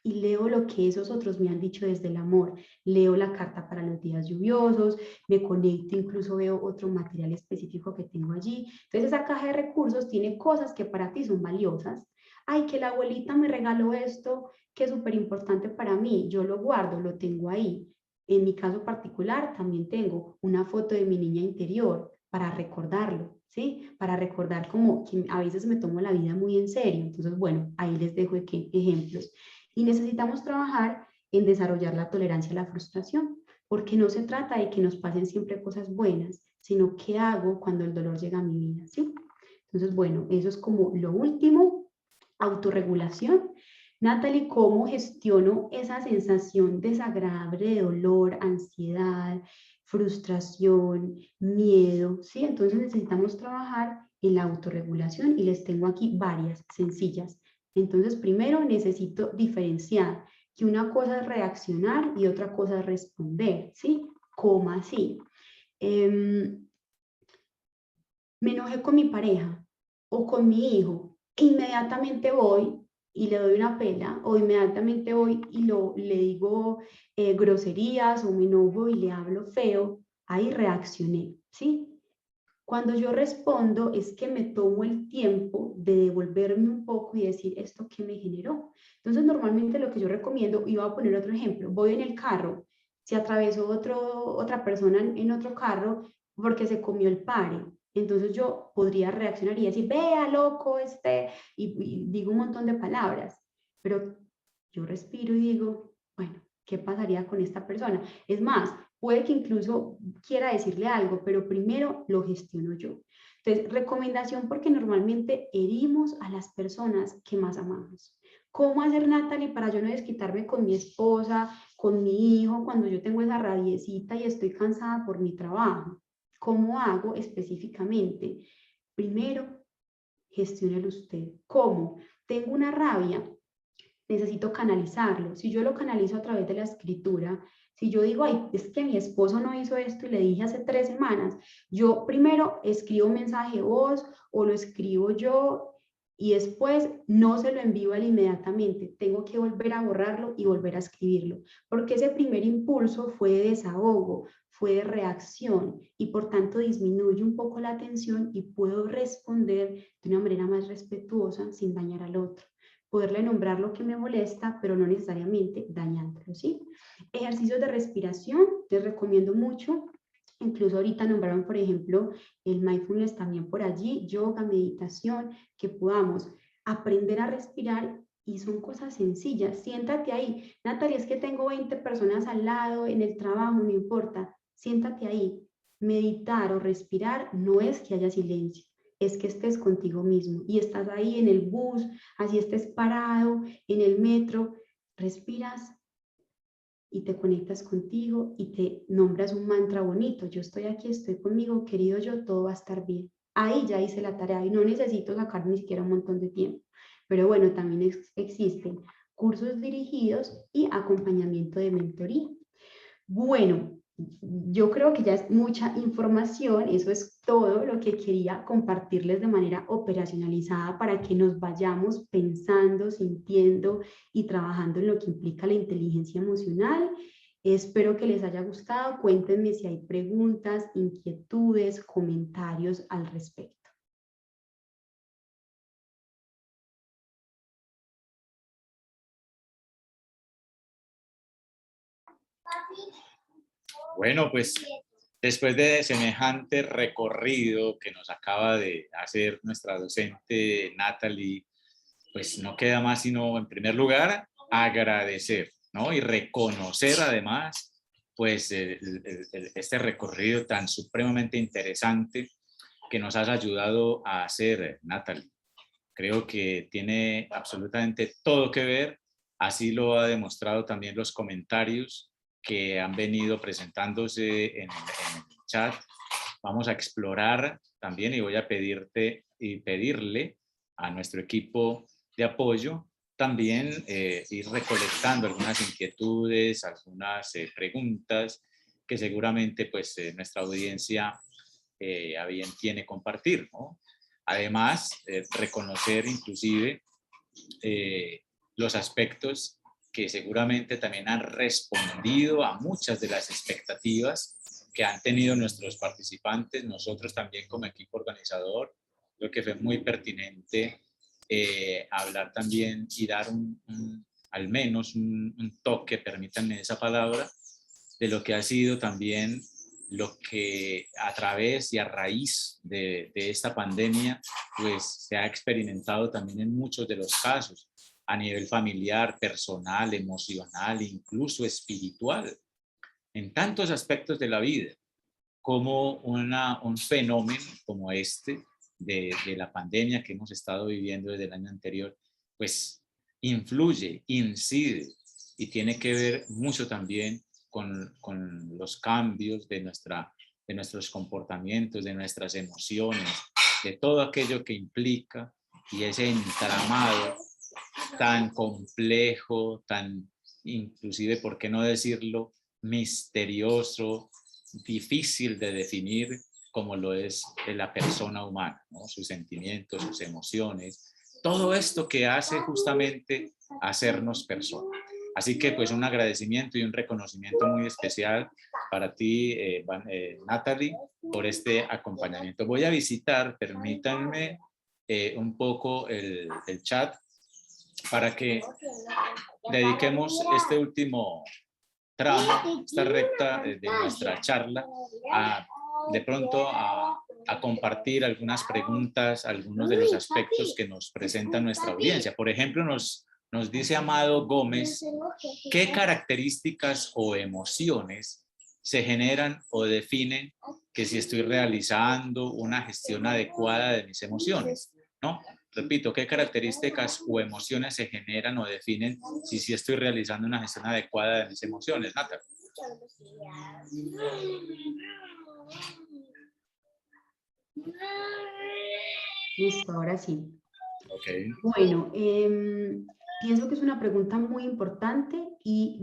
y leo lo que esos otros me han dicho desde el amor. Leo la carta para los días lluviosos, me conecto, incluso veo otro material específico que tengo allí. Entonces esa caja de recursos tiene cosas que para ti son valiosas. Ay, que la abuelita me regaló esto, que es súper importante para mí. Yo lo guardo, lo tengo ahí. En mi caso particular, también tengo una foto de mi niña interior para recordarlo, ¿sí? Para recordar como que a veces me tomo la vida muy en serio. Entonces, bueno, ahí les dejo ejemplos. Y necesitamos trabajar en desarrollar la tolerancia a la frustración, porque no se trata de que nos pasen siempre cosas buenas, sino qué hago cuando el dolor llega a mi vida, ¿sí? Entonces, bueno, eso es como lo último, autorregulación. Natalie, ¿cómo gestiono esa sensación desagradable de dolor, ansiedad, frustración, miedo? ¿Sí? Entonces necesitamos trabajar en la autorregulación y les tengo aquí varias sencillas. Entonces, primero necesito diferenciar que una cosa es reaccionar y otra cosa es responder, ¿sí? ¿Cómo así? Me enojé con mi pareja o con mi hijo, e inmediatamente voy y le doy una pela, o inmediatamente voy y le digo groserías, o me enojo y le hablo feo. Ahí reaccioné, ¿sí? Cuando yo respondo es que me tomo el tiempo de devolverme un poco y decir: ¿esto qué me generó? Entonces, normalmente lo que yo recomiendo, y voy a poner otro ejemplo: voy en el carro, se atravesó otra persona en otro carro porque se comió el pare. Entonces yo podría reaccionar y decir: vea, loco, y digo un montón de palabras, pero yo respiro y digo: bueno, ¿qué pasaría con esta persona? Es más, puede que incluso quiera decirle algo, pero primero lo gestiono yo. Entonces, recomendación, porque normalmente herimos a las personas que más amamos. ¿Cómo hacer, Natalie, para yo no desquitarme con mi esposa, con mi hijo, cuando yo tengo esa rabiecita y estoy cansada por mi trabajo? ¿Cómo hago específicamente? Primero, gestiónelo usted. ¿Cómo? Tengo una rabia, necesito canalizarlo. Si yo lo canalizo a través de la escritura, si yo digo: ay, es que mi esposo no hizo esto y le dije hace 3 semanas, yo primero escribo un mensaje de voz o lo escribo yo y después no se lo envío a él inmediatamente. Tengo que volver a borrarlo y volver a escribirlo, porque ese primer impulso fue de desahogo, fue de reacción, y por tanto disminuye un poco la tensión y puedo responder de una manera más respetuosa sin dañar al otro. Poderle nombrar lo que me molesta, pero no necesariamente dañándolo, ¿sí? Ejercicios de respiración, les recomiendo mucho. Incluso ahorita nombraron, por ejemplo, el mindfulness también por allí, yoga, meditación, que podamos aprender a respirar, y son cosas sencillas. Siéntate ahí. Natalia, es que tengo 20 personas al lado en el trabajo, no importa. Siéntate ahí. Meditar o respirar no es que haya silencio, es que estés contigo mismo y estás ahí en el bus, así estés parado, en el metro, respiras y te conectas contigo y te nombras un mantra bonito: yo estoy aquí, estoy conmigo, querido yo, todo va a estar bien. Ahí ya hice la tarea y no necesito sacar ni siquiera un montón de tiempo. Pero bueno, también existen cursos dirigidos y acompañamiento de mentoría. Bueno, yo creo que ya es mucha información, eso es todo lo que quería compartirles de manera operacionalizada para que nos vayamos pensando, sintiendo y trabajando en lo que implica la inteligencia emocional. Espero que les haya gustado. Cuéntenme si hay preguntas, inquietudes, comentarios al respecto. Bueno, pues Después de semejante recorrido que nos acaba de hacer nuestra docente Natalie, pues no queda más sino, en primer lugar, agradecer, ¿no? Y reconocer además, pues, este recorrido tan supremamente interesante que nos has ayudado a hacer, Natalie. Creo que tiene absolutamente todo que ver, así lo ha demostrado también los comentarios que han venido presentándose en el chat. Vamos a explorar también y voy a pedirte y pedirle a nuestro equipo de apoyo también ir recolectando algunas inquietudes, algunas preguntas que seguramente pues nuestra audiencia a bien tiene compartir, ¿no? Además, reconocer inclusive los aspectos que seguramente también han respondido a muchas de las expectativas que han tenido nuestros participantes, nosotros también como equipo organizador. Creo que fue muy pertinente hablar también y dar al menos un toque, permítanme esa palabra, de lo que ha sido también lo que a través y a raíz de esta pandemia pues se ha experimentado también en muchos de los casos a nivel familiar, personal, emocional, incluso espiritual, en tantos aspectos de la vida, como un fenómeno como este de la pandemia que hemos estado viviendo desde el año anterior, pues influye, incide y tiene que ver mucho también con los cambios de nuestros comportamientos, de nuestras emociones, de todo aquello que implica y ese entramado tan complejo, tan inclusive, ¿por qué no decirlo?, misterioso, difícil de definir como lo es la persona humana, ¿no? Sus sentimientos, sus emociones, todo esto que hace justamente hacernos personas. Así que pues un agradecimiento y un reconocimiento muy especial para ti, Natalie, por este acompañamiento. Voy a visitar, permítanme un poco el chat para que dediquemos este último tramo, esta recta de nuestra charla, de pronto a compartir algunas preguntas, algunos de los aspectos que nos presenta nuestra audiencia. Por ejemplo, nos dice Amado Gómez, ¿qué características o emociones se generan o definen que si estoy realizando una gestión adecuada de mis emociones? ¿No? Repito, ¿qué características o emociones se generan o definen si estoy realizando una gestión adecuada de mis emociones, Natalie? Listo, ahora sí. Okay. Bueno, pienso que es una pregunta muy importante y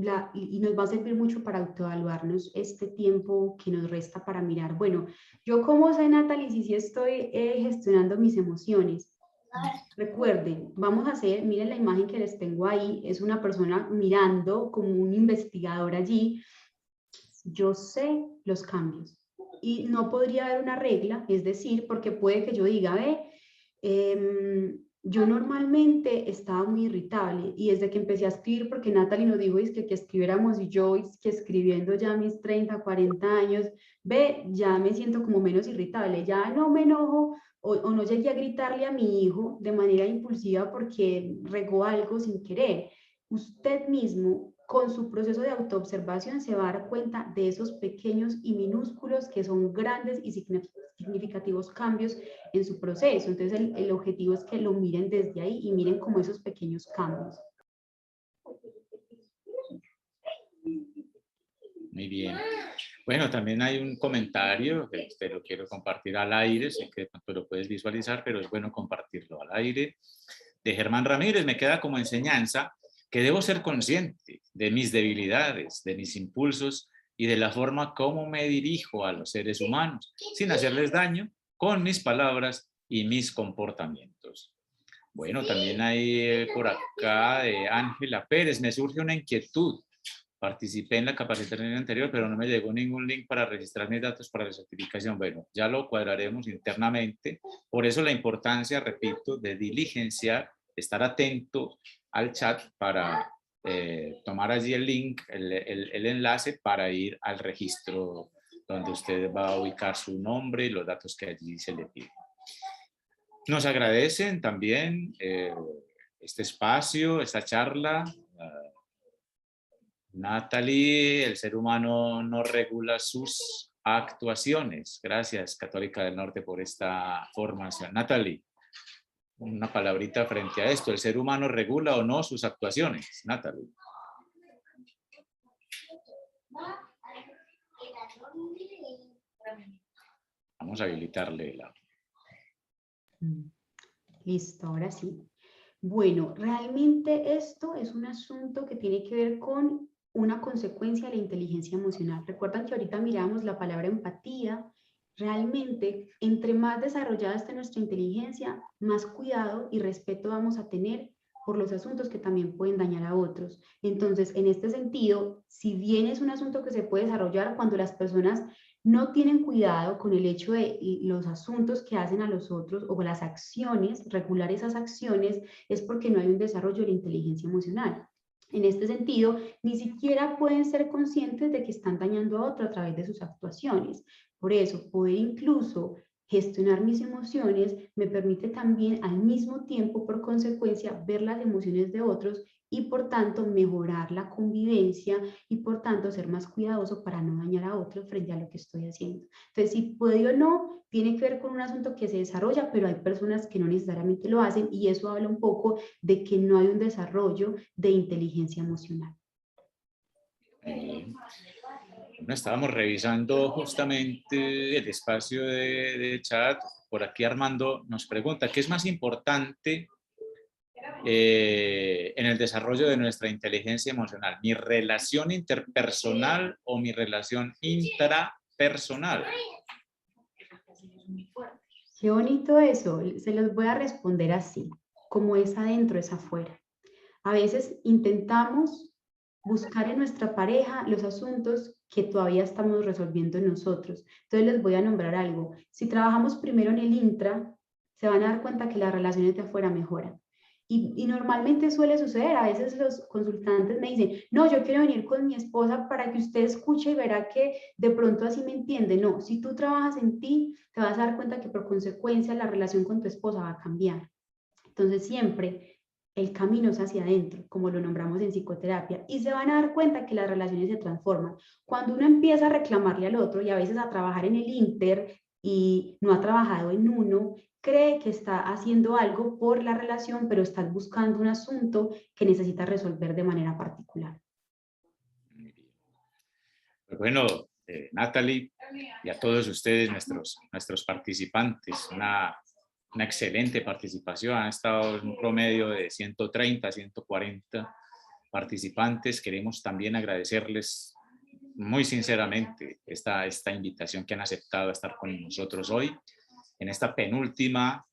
nos va a servir mucho para autoevaluarnos este tiempo que nos resta para mirar. Bueno, yo cómo sé, Natalie, si estoy gestionando mis emociones. Recuerden, vamos a hacer, miren la imagen que les tengo ahí, es una persona mirando como un investigador allí. Yo sé los cambios y no podría haber una regla, es decir, porque puede que yo diga, yo normalmente estaba muy irritable y desde que empecé a escribir, porque Natalie nos dijo que escribiéramos y yo que escribiendo ya a mis 30, 40 años, ya me siento como menos irritable, ya no me enojo o no llegué a gritarle a mi hijo de manera impulsiva porque regó algo sin querer. Usted mismo, con su proceso de autoobservación, se va a dar cuenta de esos pequeños y minúsculos que son grandes y significativos cambios en su proceso. Entonces, el objetivo es que lo miren desde ahí y miren como esos pequeños cambios. Muy bien. Bueno, también hay un comentario que te lo quiero compartir al aire, sé que tú lo puedes visualizar, pero es bueno compartirlo al aire, de Germán Ramírez. Me queda como enseñanza que debo ser consciente de mis debilidades, de mis impulsos y de la forma como me dirijo a los seres humanos, sin hacerles daño con mis palabras y mis comportamientos. Bueno, también hay por acá de Ángela Pérez, me surge una inquietud. Participé en la capacitación anterior, pero no me llegó ningún link para registrar mis datos para la certificación. Bueno, ya lo cuadraremos internamente. Por eso la importancia, repito, de diligenciar, estar atento al chat para tomar allí el link, el enlace para ir al registro donde usted va a ubicar su nombre y los datos que allí se le piden. Nos agradecen también este espacio, esta charla. Natalie, el ser humano no regula sus actuaciones. Gracias, Católica del Norte, por esta formación. Natalie, una palabrita frente a esto. ¿El ser humano regula o no sus actuaciones? Natalie. Vamos a habilitarle la... Listo, ahora sí. Bueno, realmente esto es un asunto que tiene que ver con una consecuencia de la inteligencia emocional. Recuerdan que ahorita miramos la palabra empatía. Realmente, entre más desarrollada esté nuestra inteligencia, más cuidado y respeto vamos a tener por los asuntos que también pueden dañar a otros. Entonces, en este sentido, si bien es un asunto que se puede desarrollar cuando las personas no tienen cuidado con el hecho de los asuntos que hacen a los otros o las acciones, regular esas acciones, es porque no hay un desarrollo de la inteligencia emocional. En este sentido, ni siquiera pueden ser conscientes de que están dañando a otro a través de sus actuaciones. Por eso, poder incluso gestionar mis emociones me permite también al mismo tiempo, por consecuencia, ver las emociones de otros y por tanto mejorar la convivencia y por tanto ser más cuidadoso para no dañar a otros frente a lo que estoy haciendo. Entonces, si puede o no, tiene que ver con un asunto que se desarrolla, pero hay personas que no necesariamente lo hacen y eso habla un poco de que no hay un desarrollo de inteligencia emocional. Bueno, estábamos revisando justamente el espacio de chat. Por aquí Armando nos pregunta, ¿qué es más importante en el desarrollo de nuestra inteligencia emocional? ¿Mi relación interpersonal o mi relación intrapersonal? Qué bonito eso. Se los voy a responder así, como es adentro, es afuera. A veces intentamos buscar en nuestra pareja los asuntos que todavía estamos resolviendo en nosotros. Entonces les voy a nombrar algo. Si trabajamos primero en el intra, se van a dar cuenta que las relaciones de afuera mejoran. Y normalmente suele suceder, a veces los consultantes me dicen, no, yo quiero venir con mi esposa para que usted escuche y verá que de pronto así me entiende. No, si tú trabajas en ti, te vas a dar cuenta que por consecuencia la relación con tu esposa va a cambiar. Entonces siempre el camino es hacia adentro, como lo nombramos en psicoterapia, y se van a dar cuenta que las relaciones se transforman. Cuando uno empieza a reclamarle al otro y a veces a trabajar en el inter y no ha trabajado en uno, cree que está haciendo algo por la relación, pero estás buscando un asunto que necesitas resolver de manera particular. Bueno, Natalie, y a todos ustedes, nuestros participantes, una excelente participación. Han estado en un promedio de 130, 140 participantes. Queremos también agradecerles muy sinceramente esta invitación que han aceptado a estar con nosotros hoy en esta penúltima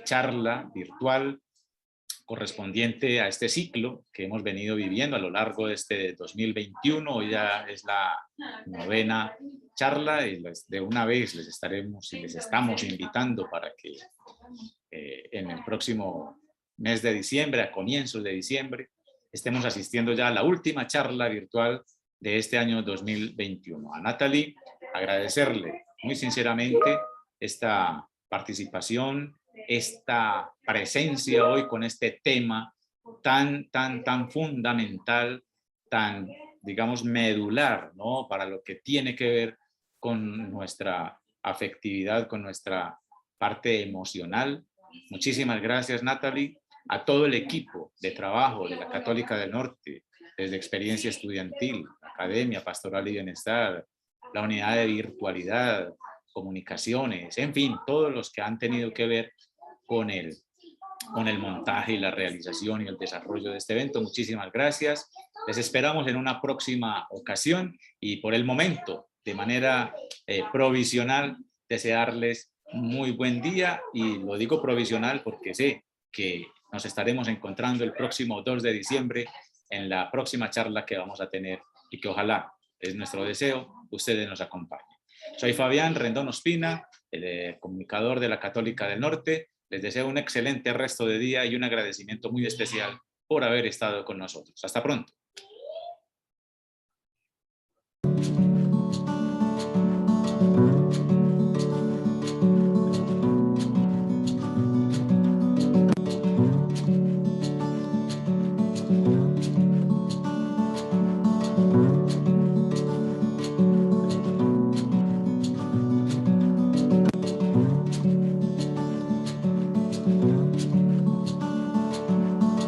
charla virtual correspondiente a este ciclo que hemos venido viviendo a lo largo de este 2021. Hoy ya es la 9ª charla y de una vez les estamos invitando para que en el próximo mes de diciembre, a comienzos de diciembre, estemos asistiendo ya a la última charla virtual de este año 2021. A Natalie, agradecerle muy sinceramente esta participación, esta presencia hoy con este tema tan fundamental, tan, digamos, medular, ¿no? Para lo que tiene que ver con nuestra afectividad, con nuestra parte emocional. Muchísimas gracias, Natalie, a todo el equipo de trabajo de la Católica del Norte, desde Experiencia Estudiantil, Academia Pastoral y Bienestar, la Unidad de Virtualidad, Comunicaciones, en fin, todos los que han tenido que ver con el montaje y la realización y el desarrollo de este evento. Muchísimas gracias. Les esperamos en una próxima ocasión y por el momento, de manera provisional, desearles muy buen día, y lo digo provisional porque sé que nos estaremos encontrando el próximo 2 de diciembre en la próxima charla que vamos a tener y que ojalá, es nuestro deseo, ustedes nos acompañen. Soy Fabián Rendón Ospina, el comunicador de la Católica del Norte. Les deseo un excelente resto de día y un agradecimiento muy especial por haber estado con nosotros. Hasta pronto.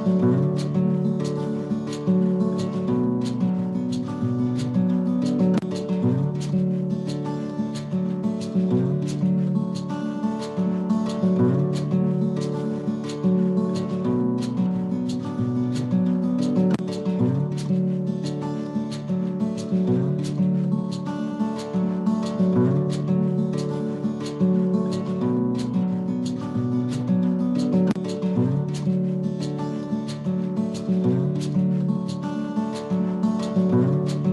Chao.